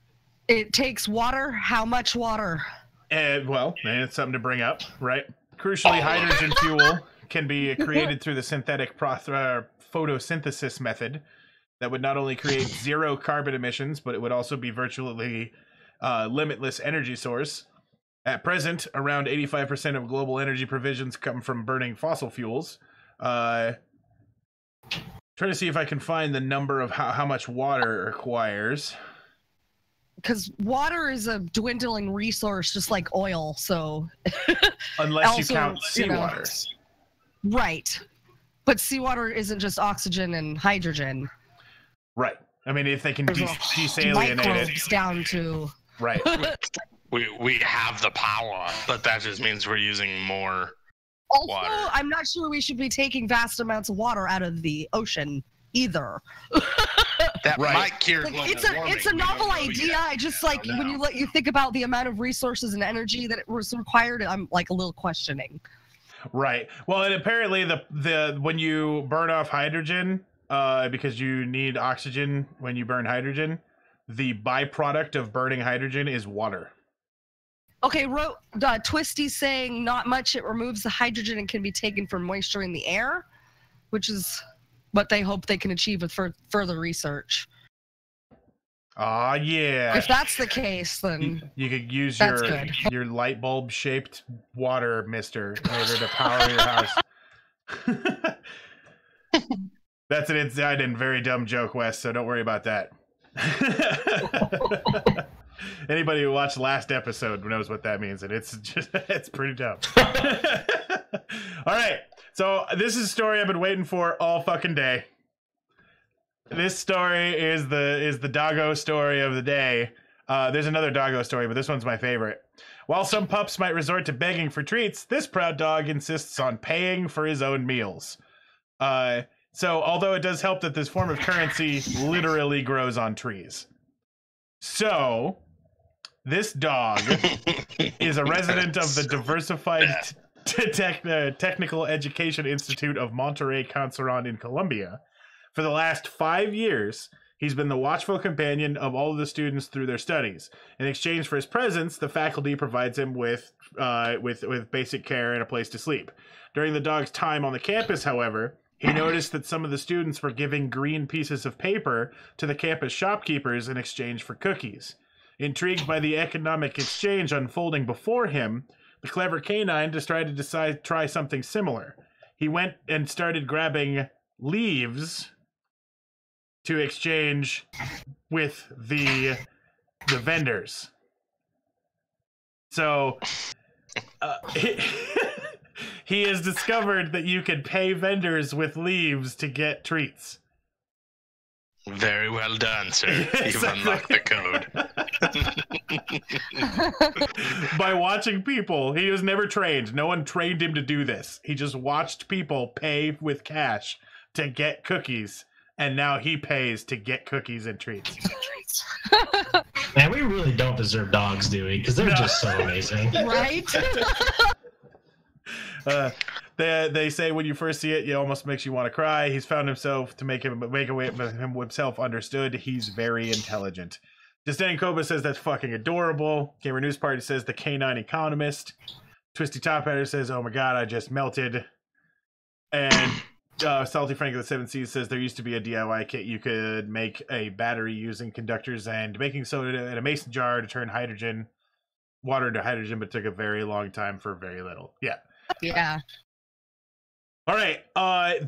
It takes water. How much water? Well, and it's something to bring up, right? Crucially, hydrogen fuel can be created through the synthetic photosynthesis method that would not only create zero carbon emissions, but it would also be virtually limitless energy source. At present, around 85% of global energy provisions come from burning fossil fuels. Trying to see if I can find the number of how much water it requires. Because water is a dwindling resource, just like oil. So, Unless Also, you count you know, seawater. right. But seawater isn't just oxygen and hydrogen. Right. I mean, if they can There's desalinate microbes it. down to. Right. We have the power, but that just means we're using more. Also, Water. I'm not sure we should be taking vast amounts of water out of the ocean either. That Right. might cure Like, global it's a warming. it's a We don't novel know idea. yet. I just like don't when know. you think about the amount of resources and energy that it was required, I'm like a little questioning. Right. Well, and apparently the when you burn off hydrogen, because you need oxygen when you burn hydrogen, the byproduct of burning hydrogen is water. Okay, Twisty's saying not much. It removes the hydrogen and can be taken from moisture in the air, which is what they hope they can achieve with further research. Ah, yeah. If that's the case, then You could use That's good. your light bulb shaped water mister in order to power your house. That's an inside and very dumb joke, Wes, so don't worry about that. Anybody who watched last episode knows what that means, and it's pretty dumb. All right, so this is a story I've been waiting for all fucking day. This story is the doggo story of the day. There's another doggo story, but this one's my favorite. While some pups might resort to begging for treats, this proud dog insists on paying for his own meals. So although it does help that this form of currency literally grows on trees. So this dog is a resident of the Diversified Technical Education Institute of Monterrey Conceron in Colombia. For the last 5 years, he's been the watchful companion of all of the students through their studies. In exchange for his presence, the faculty provides him with basic care and a place to sleep. During the dog's time on the campus, however, he noticed that some of the students were giving green pieces of paper to the campus shopkeepers in exchange for cookies. Intrigued by the economic exchange unfolding before him, the clever canine decided to try something similar. He went and started grabbing leaves to exchange with the vendors. So he has discovered that you can pay vendors with leaves to get treats. Very well done, sir. You've unlocked the code. By watching people, he was never trained. No one trained him to do this. He just watched people pay with cash to get cookies, and now he pays to get cookies and treats. Man, we really don't deserve dogs, do we? Because they're just so amazing. Right? They say when you first see it, it almost makes you want to cry. He's found himself to make himself understood. He's very intelligent. Disdain Koba says that's fucking adorable. Gamer News Party says the canine economist. Twisty Top Hatter says, oh my god, I just melted. And Salty Frank of the Seven Seas says there used to be a DIY kit you could make a battery using conductors and baking soda in a mason jar to turn water into hydrogen, but took a very long time for very little. Yeah. All right.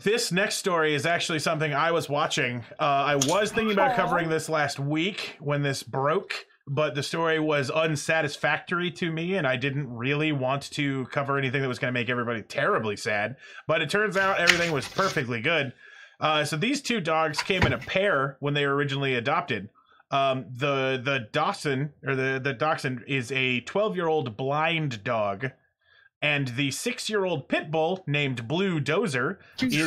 This next story is actually something I was watching. I was thinking about covering this last week when this broke, but the story was unsatisfactory to me, and I didn't really want to cover anything that was going to make everybody terribly sad. But it turns out everything was perfectly good. So these two dogs came in a pair when they were originally adopted. The Dachshund, or the Dachshund, is a 12-year-old blind dog. And the 6-year-old pit bull named Blue Dozer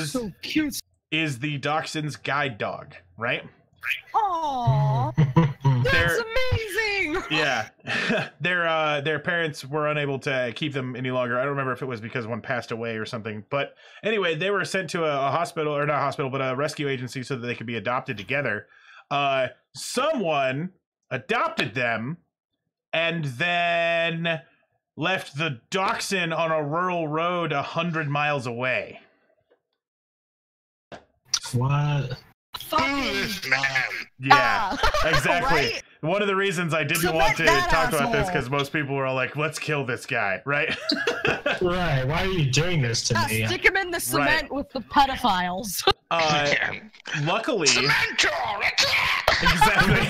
So cute. is the Dachshund's guide dog, right? Aww. That's amazing. Yeah. Their parents were unable to keep them any longer. I don't remember if it was because one passed away or something. But anyway, they were sent to a hospital, or not a hospital, but a rescue agency so that they could be adopted together. Someone adopted them and then left the dachshund on a rural road 100 miles away. What? This man. Yeah, exactly. Right? One of the reasons I didn't want to talk about this because most people were all like, let's kill this guy, right? Right. Why are you doing this to me? Stick him in the cement with the pedophiles. Luckily, Mentor, exactly.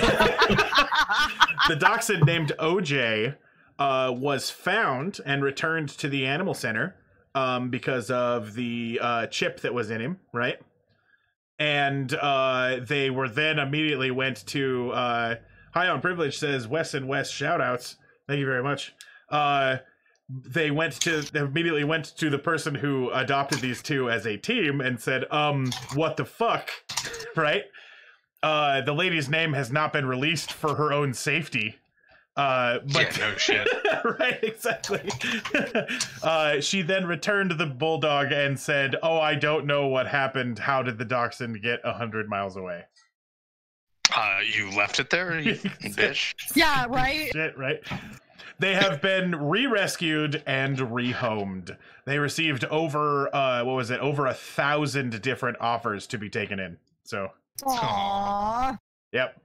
The dachshund named OJ was found and returned to the animal center because of the chip that was in him, right? And they were then immediately went to High on Privilege says Wes and Wes shoutouts. Thank you very much. They immediately went to the person who adopted these two as a team and said, what the fuck? Right? The lady's name has not been released for her own safety. But yeah, no shit. Right, exactly. She then returned the bulldog and said, oh, I don't know what happened. How did the dachshund get 100 miles away? You left it there, you bitch. Yeah, right? Shit, right? They have been re-rescued and rehomed. They received over, over 1,000 different offers to be taken in. So, Aww. yep.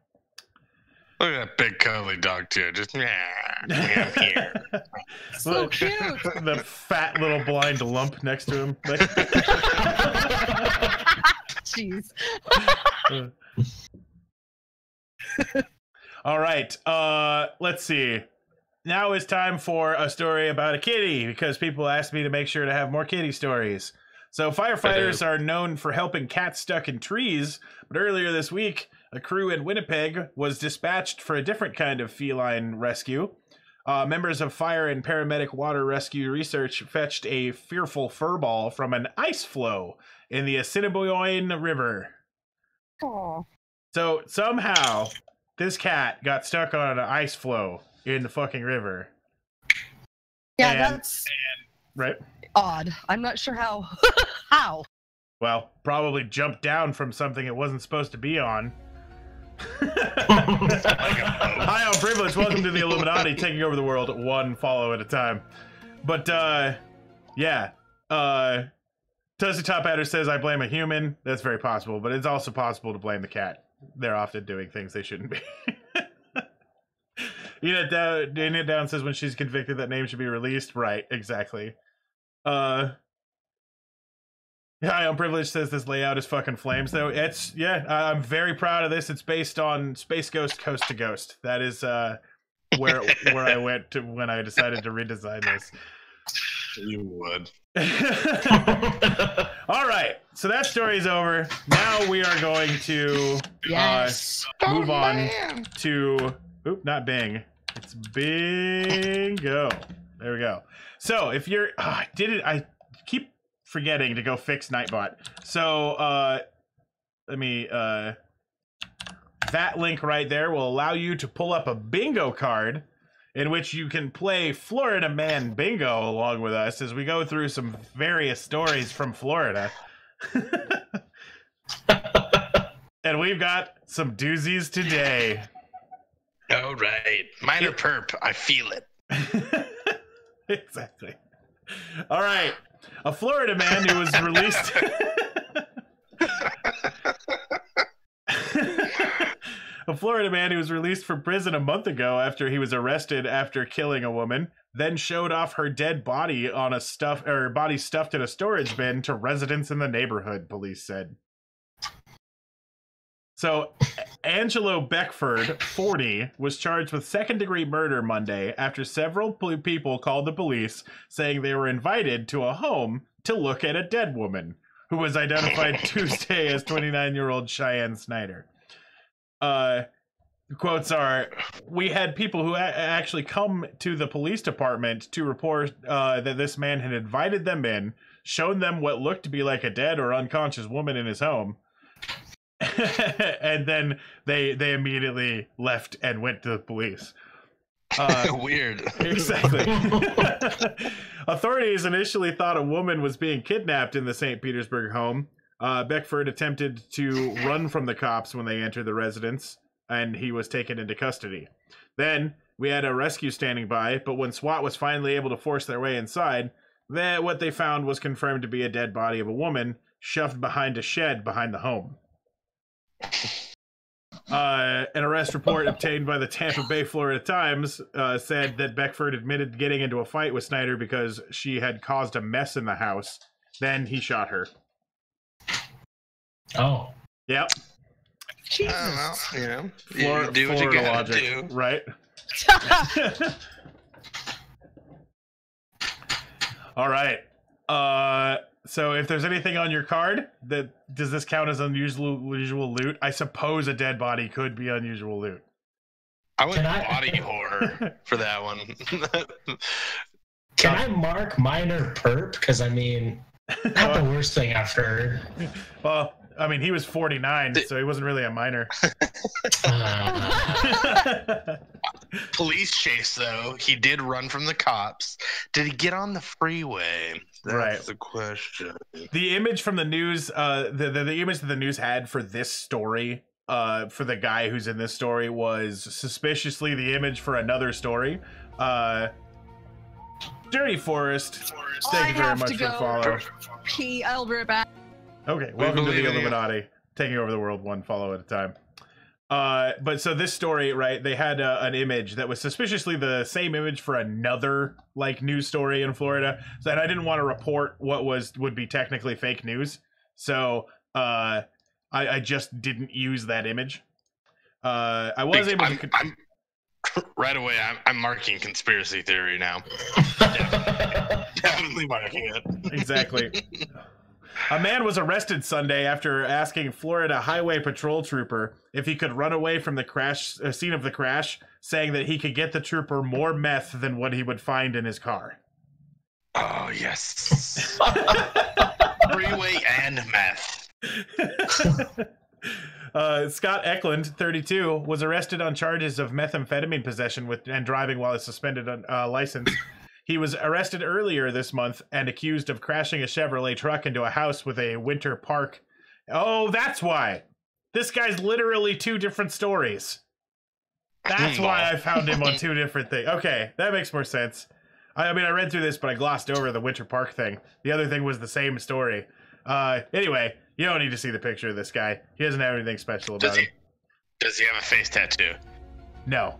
Look at that big cuddly dog too. Just I'm here. So cute. The fat little blind lump next to him. Jeez. All right. Let's see. Now it's time for a story about a kitty because people asked me to make sure to have more kitty stories. So firefighters are known for helping cats stuck in trees, but earlier this week, a crew in Winnipeg was dispatched for a different kind of feline rescue. Members of fire and paramedic water rescue research fetched a fearful furball from an ice floe in the Assiniboine River. Aww. So somehow this cat got stuck on an ice floe in the fucking river. Yeah, And- that's Right? odd. I'm not sure how. How? Well, probably jumped down from something it wasn't supposed to be on. Hi, I'm Privilege. Welcome to the Illuminati, taking over the world one follow at a time. But, yeah. Toasty Top Adder says, I blame a human. That's very possible, but it's also possible to blame the cat. They're often doing things they shouldn't be. Enid Down says when she's convicted, that name should be released. Right, exactly. Hi, Unprivileged says this layout is fucking flames, though. I'm very proud of this. It's based on Space Ghost Coast to Ghost. That is where I went to when I decided to redesign this. You would. All right, so that story's over. Now we are going to move on to not Bing. It's Bingo. There we go. So if you're I keep forgetting to go fix Nightbot. So let me that link right there will allow you to pull up a bingo card in which you can play Florida Man Bingo along with us as we go through some various stories from Florida. And we've got some doozies today. All right. Minor perp. I feel it. Exactly. All right. A Florida man who was released... A Florida man who was released from prison a month ago after he was arrested after killing a woman, then showed off her dead body on a body stuffed in a storage bin to residents in the neighborhood, police said. So, Angelo Beckford, 40, was charged with second-degree murder Monday after several people called the police saying they were invited to a home to look at a dead woman, who was identified Tuesday as 29-year-old Cheyenne Snyder. Quotes are, we had people who actually come to the police department to report that this man had invited them in, shown them what looked to be like a dead or unconscious woman in his home, and then they immediately left and went to the police. Weird. Exactly. Authorities initially thought a woman was being kidnapped in the St. Petersburg home. Beckford attempted to run from the cops when they entered the residence, and he was taken into custody. Then, we had a rescue standing by, but when SWAT was finally able to force their way inside, what they found was confirmed to be a dead body of a woman shoved behind a shed behind the home. An arrest report obtained by the Tampa Bay, Florida Times said that Beckford admitted getting into a fight with Snyder because she had caused a mess in the house. Then he shot her. Oh. Yep. Jesus. Well, you know, You do what you Florida gotta logic, do. right? All right. So if there's anything on your card, does this count as unusual loot? I suppose a dead body could be unusual loot. I went body horror for that one. Can I mark minor perp? Because, I mean, not the worst thing I've heard. Well, I mean, he was 49, so he wasn't really a minor. Police chase, though. He did run from the cops. Did he get on the freeway? That's the question. The image from the news, the image that the news had for this story, for the guy who's in this story, was suspiciously the image for another story. Dirty Forest, thank you very much for the follow. I'll be right back. Okay, welcome to the Illuminati, taking over the world one follow at a time. But so this story, right, they had an image that was suspiciously the same image for another like news story in Florida. So and I didn't want to report what would be technically fake news. So I just didn't use that image. I was able to right away, I'm marking conspiracy theory now. Definitely marking it. Exactly. A man was arrested Sunday after asking Florida Highway Patrol trooper if he could run away from the scene of the crash, saying that he could get the trooper more meth than what he would find in his car. Oh, yes. Freeway and meth. Scott Eklund, 32, was arrested on charges of methamphetamine possession and driving while a suspended license. He was arrested earlier this month and accused of crashing a Chevrolet truck into a house with a Winter Park. Oh, that's why. This guy's literally two different stories. That's why I found him on two different things. Okay, that makes more sense. I mean, I read through this, but I glossed over the Winter Park thing. The other thing was the same story. Anyway, you don't need to see the picture of this guy. He doesn't have anything special about him. Does he have a face tattoo? No.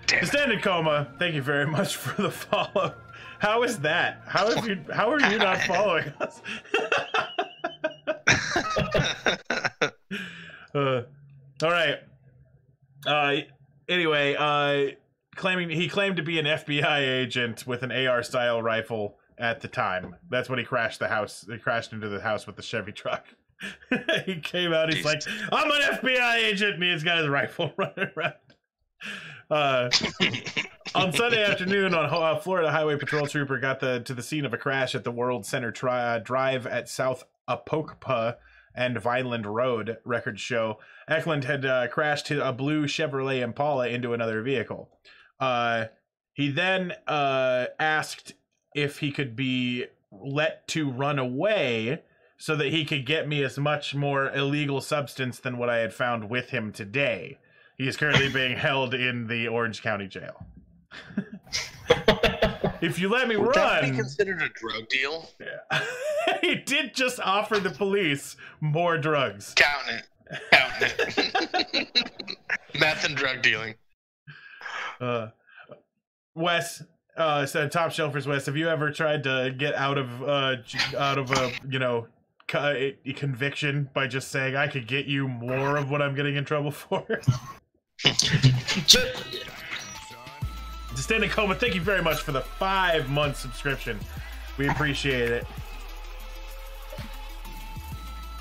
Damn it. Extended Coma, thank you very much for the follow. How is that? How are you not following us? All right. Anyway, he claimed to be an FBI agent with an AR style rifle at the time. That's when he crashed the house. He crashed into the house with the Chevy truck. He came out. He's like, "I'm an FBI agent," and he's got his rifle running around. On Sunday afternoon, Florida Highway Patrol trooper got to the scene of a crash at the World Center Drive at South Apocalpa and Vineland Road. Records show Eklund had crashed a blue Chevrolet Impala into another vehicle. He then asked if he could be let to run away so that he could get me as much more illegal substance than what I had found with him today. He is currently being held in the Orange County Jail. If you let me Would that be run... considered a drug deal? Yeah. He did just offer the police more drugs. Counting it. Meth and drug dealing. Wes, said Top Shelfers Wes, have you ever tried to get out of a conviction by just saying I could get you more of what I'm getting in trouble for? Standing Coma, thank you very much for the 5-month subscription. We appreciate it.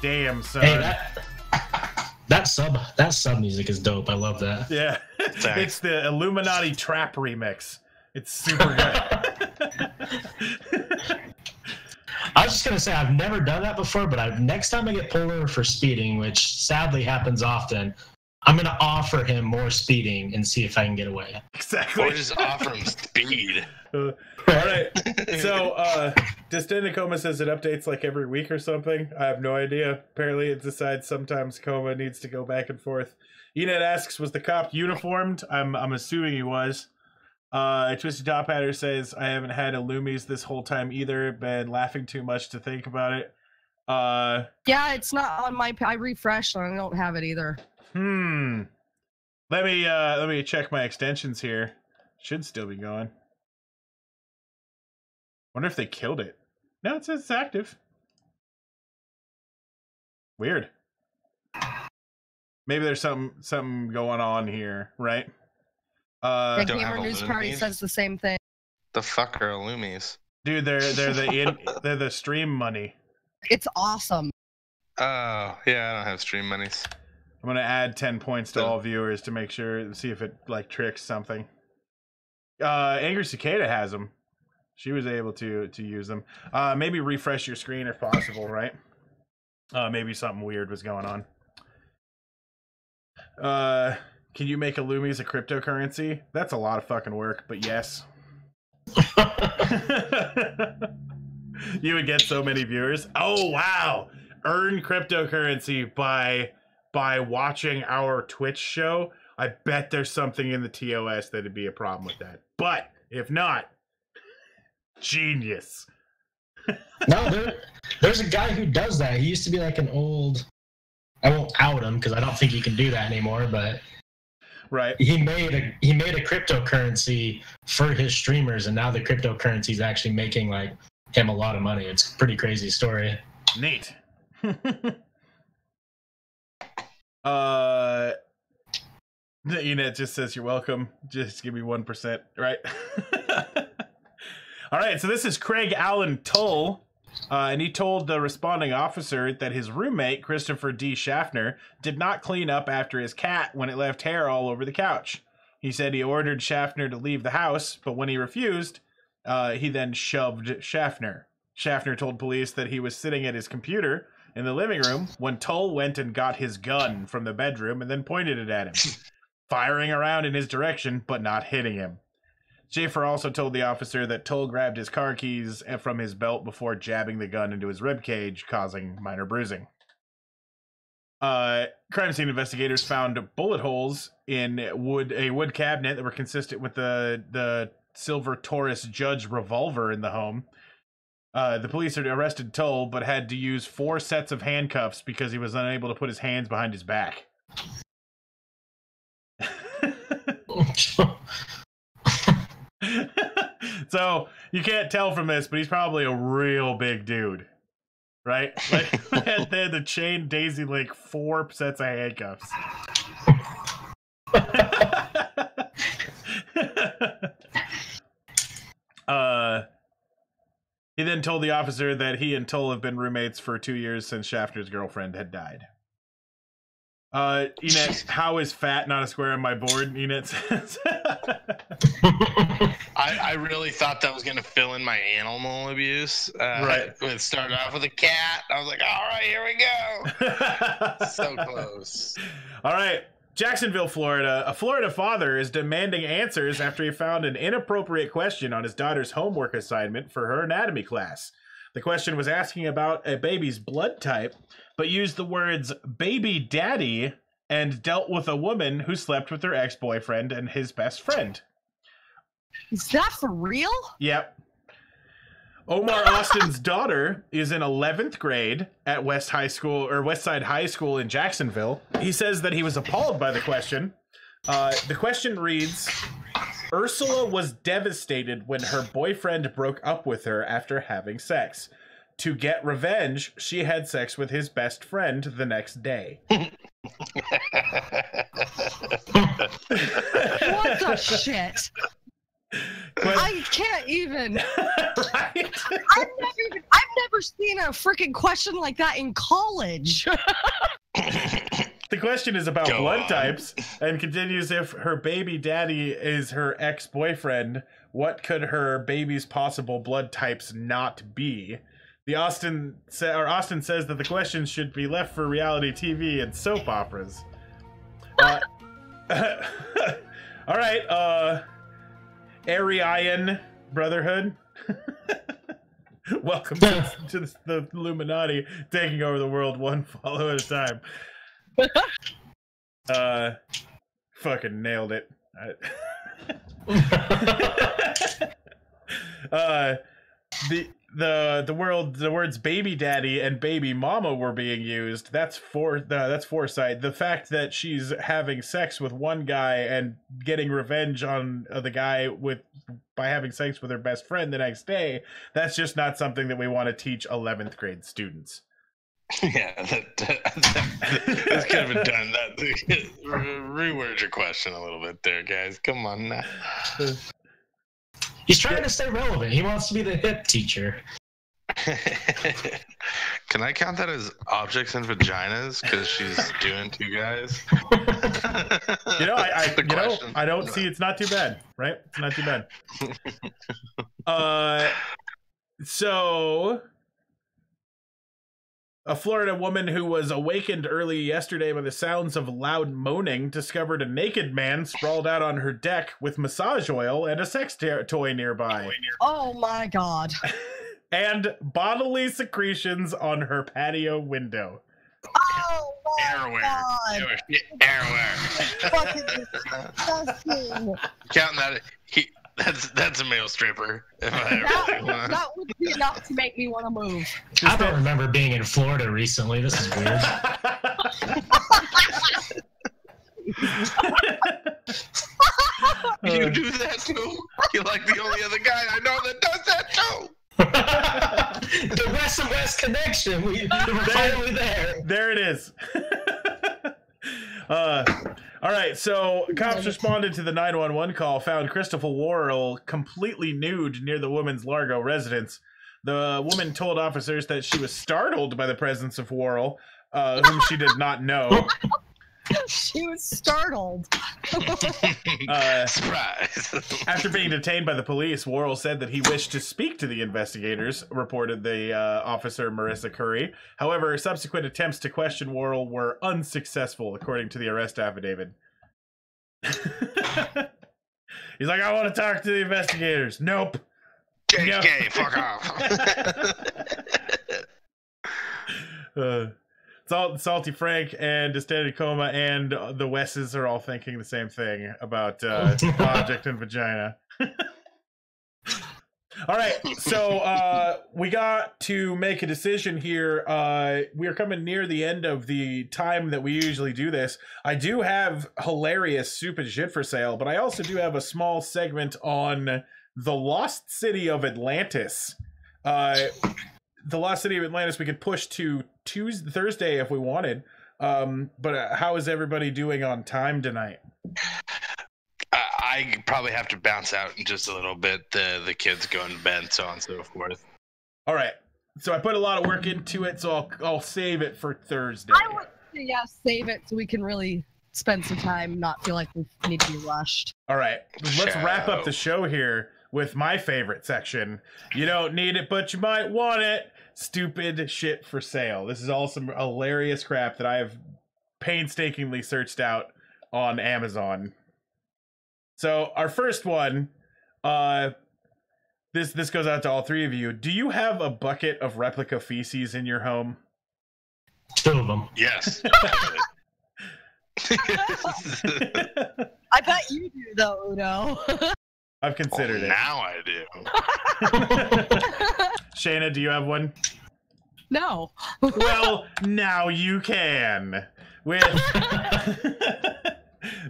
Damn, son. Hey, that sub music is dope. I love that. Yeah. It's the Illuminati Trap remix. It's super good. I was just gonna say I've never done that before, but next time I get pulled over for speeding, which sadly happens often, I'm gonna offer him more speeding and see if I can get away. Exactly. Or just offer him speed. All right. So, Distended Coma says it updates like every week or something. I have no idea. Apparently, it decides sometimes Coma needs to go back and forth. Enid asks, was the cop uniformed? I'm assuming he was. Twisted Top Hatter says, I haven't had Illumies this whole time either. Been laughing too much to think about it. Yeah, it's not on my. I refreshed and I don't have it either. Let me check my extensions here. Should still be going. Wonder if they killed it. No, it says it's active. Weird. Maybe there's something going on here, right? The Don't Gamer have News Illumies? Party says the same thing. The fuck are Illumies? Dude, they're the stream money. It's awesome. Oh, yeah, I don't have stream monies. I'm gonna add 10 points to all viewers to make sure, see if it like tricks something. Angry Cicada has them. She was able to use them. Maybe refresh your screen if possible, right? Maybe something weird was going on. Can you make Illumies a cryptocurrency? That's a lot of fucking work, but yes. You would get so many viewers. Oh wow! Earn cryptocurrency by watching our Twitch show. I bet there's something in the TOS that'd be a problem with that. But if not, genius. No, there's a guy who does that. He used to be like an old. I won't out him because I don't think you can do that anymore. But right, he made a cryptocurrency for his streamers, and now the cryptocurrency is actually making like him a lot of money. It's a pretty crazy story. Neat. It just says you're welcome. Just give me 1%, right? All right, so this is Craig Allen Tull, and he told the responding officer that his roommate, Christopher D. Schaffner, did not clean up after his cat when it left hair all over the couch. He said he ordered Schaffner to leave the house, but when he refused, he then shoved Schaffner. Schaffner told police that he was sitting at his computer in the living room when Tull went and got his gun from the bedroom and then pointed it at him, firing around in his direction, but not hitting him. Schaefer also told the officer that Tull grabbed his car keys from his belt before jabbing the gun into his ribcage, causing minor bruising. Crime scene investigators found bullet holes in a wood cabinet that were consistent with the silver Taurus Judge revolver in the home. The police had arrested Tull, but had to use 4 sets of handcuffs because he was unable to put his hands behind his back. So you can't tell from this, but he's probably a real big dude, right? Like they had to chain Daisy like 4 sets of handcuffs. He then told the officer that he and Tull have been roommates for 2 years since Shafter's girlfriend had died. Enet, how is fat not a square on my board? Enet says. I really thought that was going to fill in my animal abuse. Right. It started off with a cat. I was like, all right, here we go. So close. All right. Jacksonville, Florida. A Florida father is demanding answers after he found an inappropriate question on his daughter's homework assignment for her anatomy class. The question was asking about a baby's blood type, but used the words baby daddy and dealt with a woman who slept with her ex-boyfriend and his best friend. Is that for real? Yep. Omar Austin's daughter is in 11th grade at Westside High School in Jacksonville. He says that he was appalled by the question. The question reads, Ursula was devastated when her boyfriend broke up with her after having sex. To get revenge, she had sex with his best friend the next day. What the shit? I can't even. Right? I've never seen a freaking question like that in college. The question is about Go blood on. types and continues, if her baby daddy is her ex-boyfriend, what could her baby's possible blood types not be? Austin says that the question should be left for reality TV and soap operas. All right, Aryan Brotherhood. Welcome to the Illuminati taking over the world one follow at a time. Fucking nailed it. The words baby daddy and baby mama were being used. That's foresight. The fact that she's having sex with one guy and getting revenge on the guy by having sex with her best friend the next day, that's just not something that we want to teach 11th grade students. Yeah, that could have been done. Reword your question a little bit there, guys. Come on now. He's trying to stay relevant. He wants to be the hip teacher. Can I count that as objects and vaginas? Because she's doing 2 guys. I don't see. It's not too bad, right? It's not too bad. So a Florida woman who was awakened early yesterday by the sounds of loud moaning discovered a naked man sprawled out on her deck with massage oil and a sex toy nearby. Oh my god. And bodily secretions on her patio window. Oh my Airware. god. Airware. Fucking disgusting. Counting that. That's a male stripper. If I ever think one. That would be enough to make me want to move. I don't remember being in Florida recently. This is weird. You do that too? You're like the only other guy I know that does that too. The West and West connection. We're finally there. There it is. All right, so cops responded to the 911 call, found Christopher Worrell completely nude near the woman's Largo residence. The woman told officers that she was startled by the presence of Worrell, whom she did not know. She was startled. Surprise. After being detained by the police, Worrell said that he wished to speak to the investigators, reported the officer Marissa Curry. However, subsequent attempts to question Worrell were unsuccessful, according to the arrest affidavit. He's like, I want to talk to the investigators. Nope. Gay, gay, fuck off. Salty Frank and Distended Coma and the Wesses are all thinking the same thing about object and vagina. All right, so we got to make a decision here. We are coming near the end of the time that we usually do this. I do have hilarious soup and shit for sale, but I also do have a small segment on the Lost City of Atlantis. The Lost City of Atlantis we could push to Thursday if we wanted. But how is everybody doing on time tonight? I probably have to bounce out in just a little bit. The kids going to bed, so on and so forth. All right. So I put a lot of work into it, so I'll save it for Thursday. I would say, save it so we can really spend some time, not feel like we need to be rushed. All right. Let's wrap up the show here with my favorite section. You don't need it, but you might want it. Stupid shit for sale. This is all some hilarious crap that I have painstakingly searched out on Amazon. So our first one, this goes out to all three of you. Do you have a bucket of replica feces in your home? 2 of them. Yes. I bet you do, though, Udo. I've considered it. Now I do. Shayna, do you have one? No. Well, now you can. With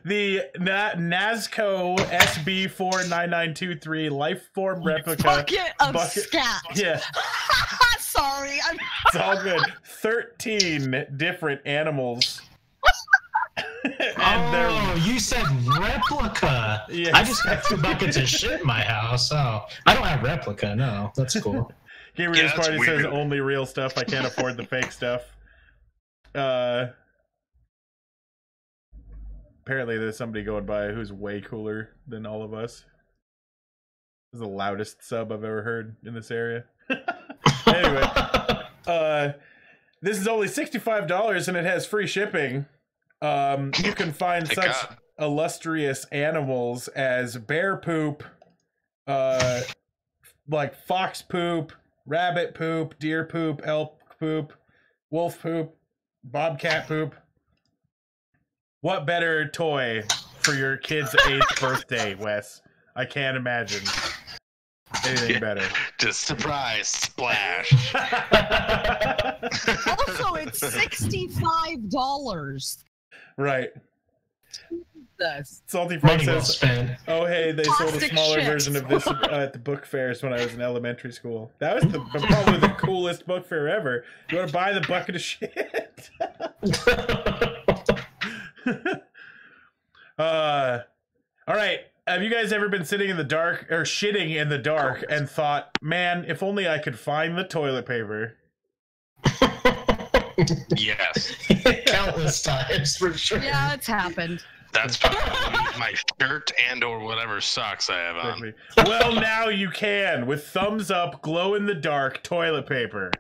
the Nazco SB49923 Lifeform replica Bucket of scat. Yeah. Sorry. It's all good. 13 different animals. And you said replica. Yes. I just got 2 buckets of shit in my house. Oh, I don't have replica. No, that's cool. Gamer's that's Party weird. says only real stuff. I can't afford the fake stuff. Apparently there's somebody going by who's way cooler than all of us. This is the loudest sub I've ever heard in this area. Anyway, this is only $65 and it has free shipping. You can find Thank such God. illustrious animals as bear poop, like fox poop, rabbit poop, deer poop, elk poop, wolf poop, bobcat poop. What better toy for your kid's 8th birthday, Wes? I can't imagine anything better. Just surprise splash. Also, it's $65. Right. This. Salty Frank Money well says, spent. oh, hey, they sold a Plastic smaller shit. version of this at the book fairs when I was in elementary school. That was probably the coolest book fair ever. You want to buy the bucket of shit? All right. Have you guys ever been sitting in the dark or shitting in the dark and thought, man, if only I could find the toilet paper? Yes. Countless times for sure. Yeah, it's happened. That's probably my shirt and or whatever socks I have on. Well, now you can with thumbs up, glow in the dark toilet paper.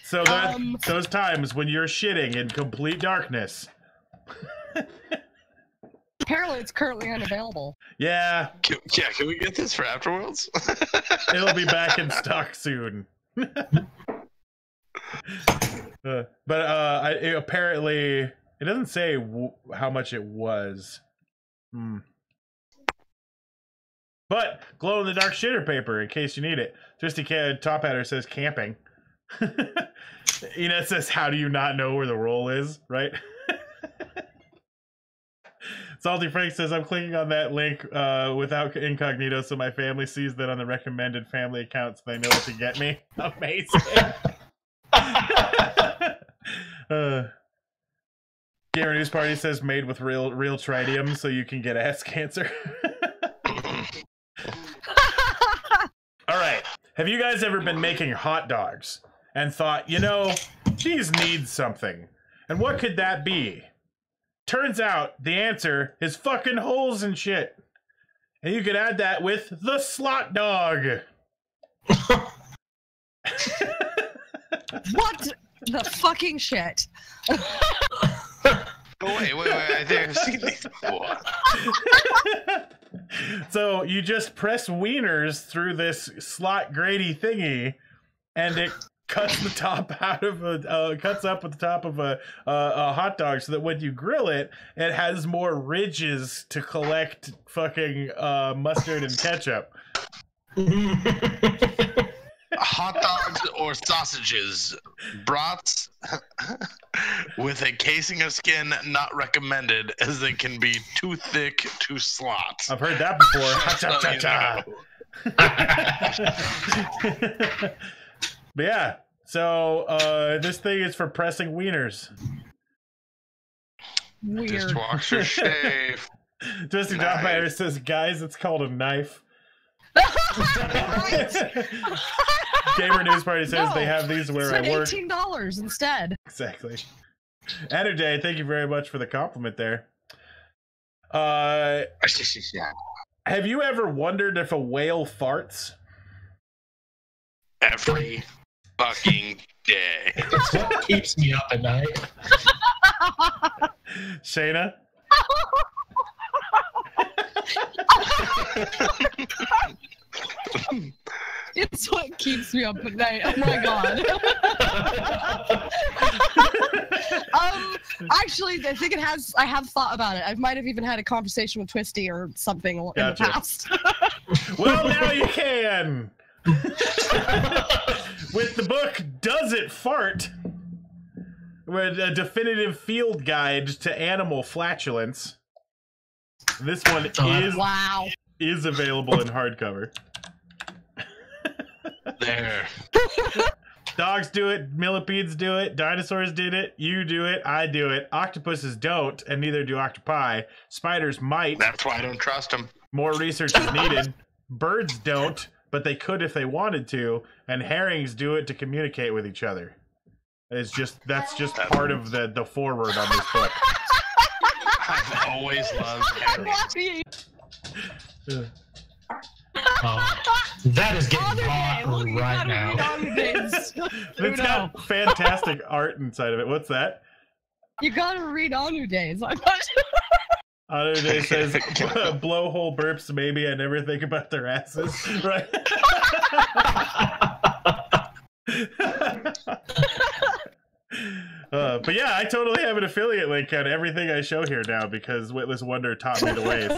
So that those times when you're shitting in complete darkness. Apparently, it's currently unavailable. Yeah, Can we get this for afterwards? it'll be back in stock soon. Apparently, it doesn't say how much it was. But glow in the dark shitter paper in case you need it. Twisty Top Hatter says camping. It says, how do you not know where the roll is, right? Salty Frank says, I'm clicking on that link without incognito so my family sees that on the recommended family account so they know what to get me. Amazing. Gamer News Party says, made with real tritium so you can get ass cancer. All right. Have you guys ever been making hot dogs and thought, these need something? And what could that be? Turns out the answer is fucking holes and shit. And you could add that with the slot dog. What the fucking shit? Wait. I think I've seen these before. So you just press wieners through this slot grady thingy, and it cuts the top out of cuts up at the top of a hot dog, so that when you grill it, it has more ridges to collect fucking mustard and ketchup. hot dogs or sausages. Brats with a casing of skin not recommended, as they can be too thick to slot. I've heard that before. Ha-cha-cha-cha. But yeah, so this thing is for pressing wieners. Weird. Just wash your shave. Twisty Dotfire says, guys, it's called a knife. Gamer News Party says they have these where I work. $18 instead. Exactly. Day, thank you very much for the compliment there. Have you ever wondered if a whale farts? Every fucking day. It's what keeps me up at night. Shayna? It's what keeps me up at night. Oh my god. Actually, I think it has. I have thought about it. I might have even had a conversation with Twisty or something in the past. Well, now you can. With the book, Does It Fart? With a definitive field guide to animal flatulence. This one is available in hardcover. There. Dogs do it, millipedes do it, dinosaurs did it, you do it, I do it. Octopuses don't, and neither do octopi. Spiders might. That's why I don't trust them. More research is needed. Birds don't, but they could if they wanted to, and herrings do it to communicate with each other. That's just part of the foreword on this book. I've always loved herrings. That is getting hot right now. It's got fantastic art inside of it. What's that? You gotta read Anu Days. Anu Day says, blowhole burps, maybe I never think about their asses. Right? But yeah, I totally have an affiliate link on everything I show here now because Witless Wonder taught me the ways.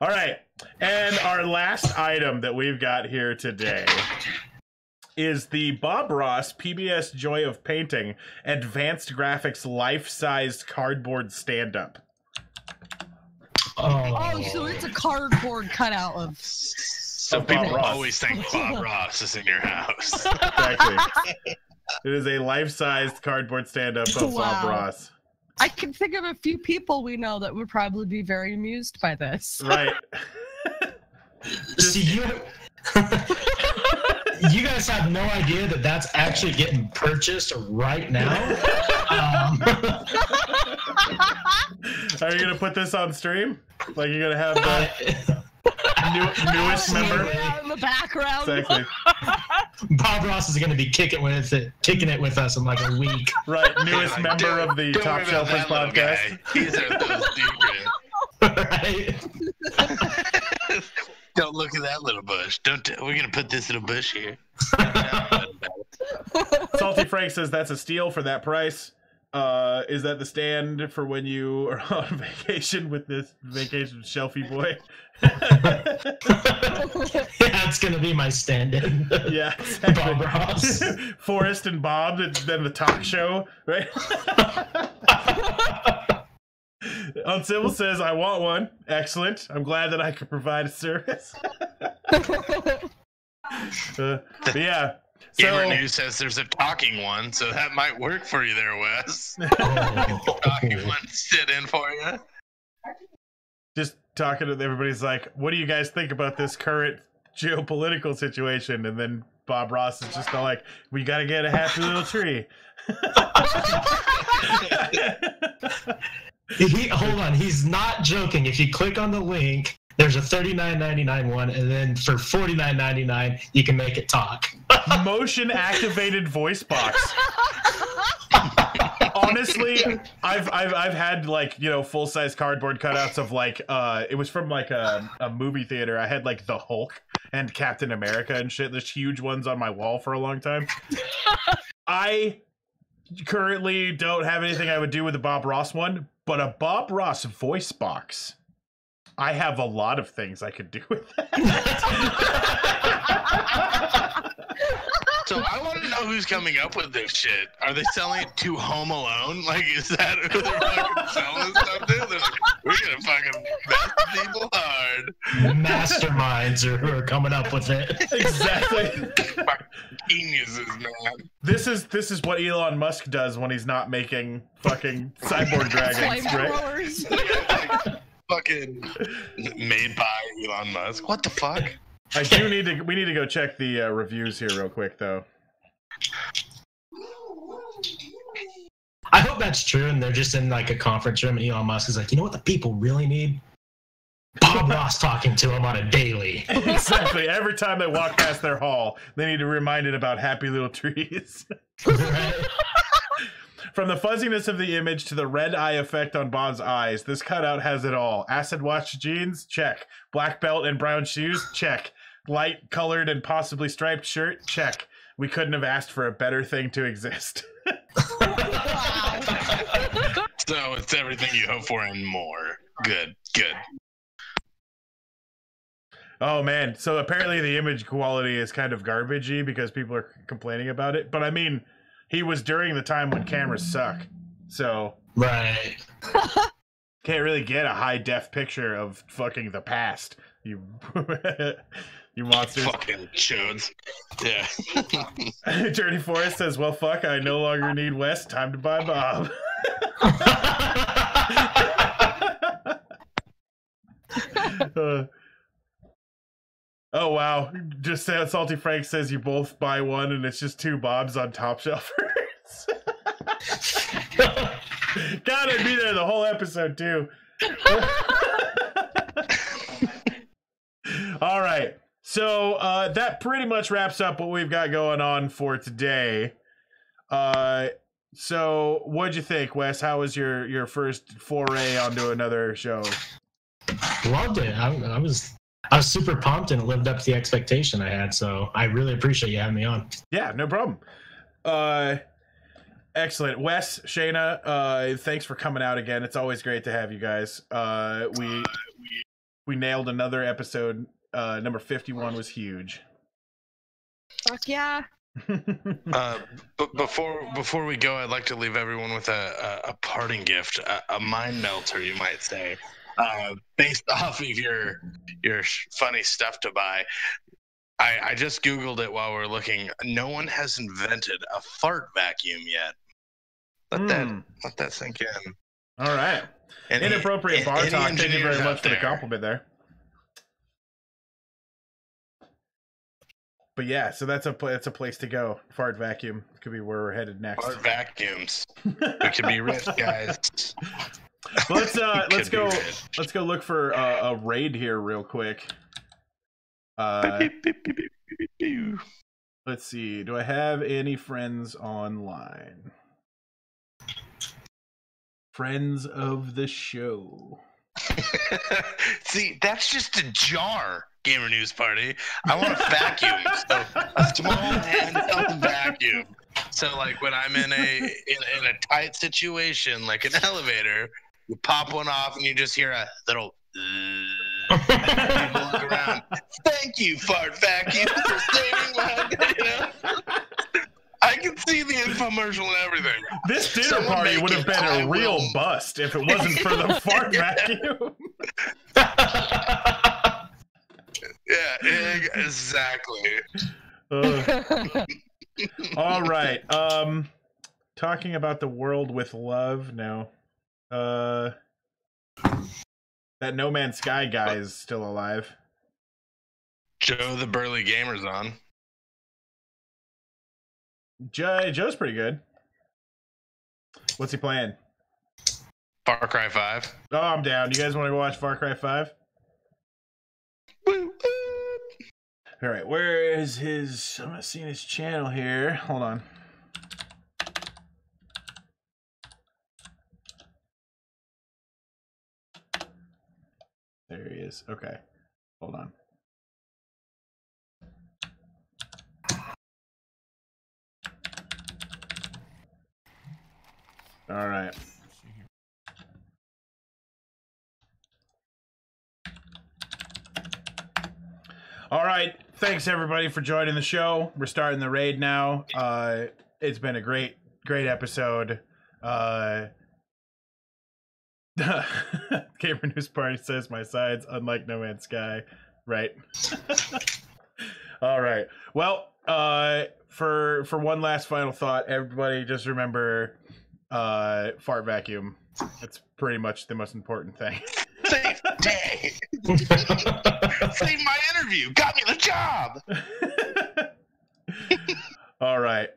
All right, and our last item that we've got here today is the Bob Ross PBS Joy of Painting Advanced Graphics Life-Sized Cardboard Stand-Up. Oh, so it's a cardboard cutout of... So people always think Bob Ross is in your house. Exactly. It is a life-sized cardboard stand-up of Bob Ross. I can think of a few people we know that would probably be very amused by this. Right. See, you guys have no idea that that's actually getting purchased right now. Are you going to put this on stream? Like you're going to have the newest member? In the background. Exactly. Bob Ross is going to be kicking it with us in like a week. Right, newest member of the Topshelfers podcast. These are those Right. Don't look at that little bush. We're gonna put this little bush here. Salty Frank says that's a steal for that price. Is that the stand for when you are on vacation with this vacation shelfie boy? Yeah, it's gonna be my stand-in. Yeah, exactly. Bob Ross. Forrest and Bob, then the talk show, right? Uncivil says, I want one. Excellent. I'm glad that I could provide a service. But yeah. Gamer News says there's a talking one, so that might work for you there, Wes. Talking one sit in for you. Just talking to everybody's like, what do you guys think about this current geopolitical situation? And then Bob Ross is just all like, we got to get a happy little tree. Hold on, he's not joking. If you click on the link, there's a $39.99 one, and then for $49.99, you can make it talk. Motion activated voice box. Honestly, I've had like, you know, full size cardboard cutouts of like it was from like a movie theater. I had like the Hulk and Captain America and shit. There's huge ones on my wall for a long time. I currently don't have anything I would do with the Bob Ross one, but a Bob Ross voice box I have a lot of things I could do with that. So I want to know who's coming up with this shit. Are they selling it to Home Alone? Like, is that who they're fucking selling this stuff to? They're like, we're gonna fucking mess people hard. Masterminds who are coming up with it. Exactly. Geniuses, man. This is what Elon Musk does when he's not making fucking cyborg dragons, right? Flamethrowers. Fucking made by Elon Musk. What the fuck? We need to go check the reviews here real quick, though. I hope that's true, and they're just in like a conference room, and Elon Musk is like, you know what the people really need? Bob Ross talking to him on a daily. Exactly. Every time they walk past their hall, they need to be reminded about happy little trees. Right? From the fuzziness of the image to the red eye effect on Bob's eyes, this cutout has it all. Acid wash jeans? Check. Black belt and brown shoes? Check. Light colored and possibly striped shirt? Check. We couldn't have asked for a better thing to exist. So it's everything you hope for and more. Good. Oh man, so apparently the image quality is kind of garbagey because people are complaining about it. But I mean, he was during the time when cameras suck, so Right. can't really get a high def picture of fucking the past. You, you monsters. Fucking chodes. Yeah. Dirty Forest says, "Well, fuck, I no longer need West. Time to buy Bob." Oh wow! Just Salty Frank says you both buy one, and it's just 2 Bobs on Topshelfers. Gotta be there the whole episode too. All right, so that pretty much wraps up what we've got going on for today. So what'd you think, Wes? How was your first foray onto another show? Loved it. I was super pumped, and it lived up to the expectation I had. So I really appreciate you having me on. Yeah, no problem. Excellent. Wes, Shayna, thanks for coming out again. It's always great to have you guys. We nailed another episode. Number 51 was huge. Fuck yeah. But before we go, I'd like to leave everyone with a parting gift, a mind melter, you might say, based off of your funny stuff to buy. I just Googled it while we're looking. No one has invented a fart vacuum yet. Let that sink in. All right. Inappropriate bar talk. Thank you very much for the compliment there. But yeah, so that's a place to go. Fart vacuum could be where we're headed next. Fart vacuums. We could be rich, guys. Let's go look for a raid here real quick. Let's see. Do I have any friends online? Friends of the show. See, that's just a jar. Gamer News Party. I want a vacuum. So a small handheld vacuum. So like when I'm in a tight situation, like an elevator, you pop one off and you just hear a little people look around. Thank you, fart vacuum, for saving my I can see the infomercial and everything. This dinner party would have been a real bust if it wasn't for the fart vacuum. Yeah, exactly. All right. Talking about the world with love. No. That No Man's Sky guy is still alive. Joe the Burly Gamer's on. Joe's pretty good. What's he playing? Far Cry 5. Oh, I'm down. You guys want to go watch Far Cry 5? All right, where is his? I'm not seeing his channel here. Hold on. There he is. Okay, hold on. All right. All right. Thanks everybody for joining the show. We're starting the raid now. It's been a great episode. Gamer News Party says my sides, unlike No Man's Sky. Right. All right. Well, for one last final thought, everybody just remember fart vacuum. That's pretty much the most important thing. Save the day. Save my interview. Got me the job. All right.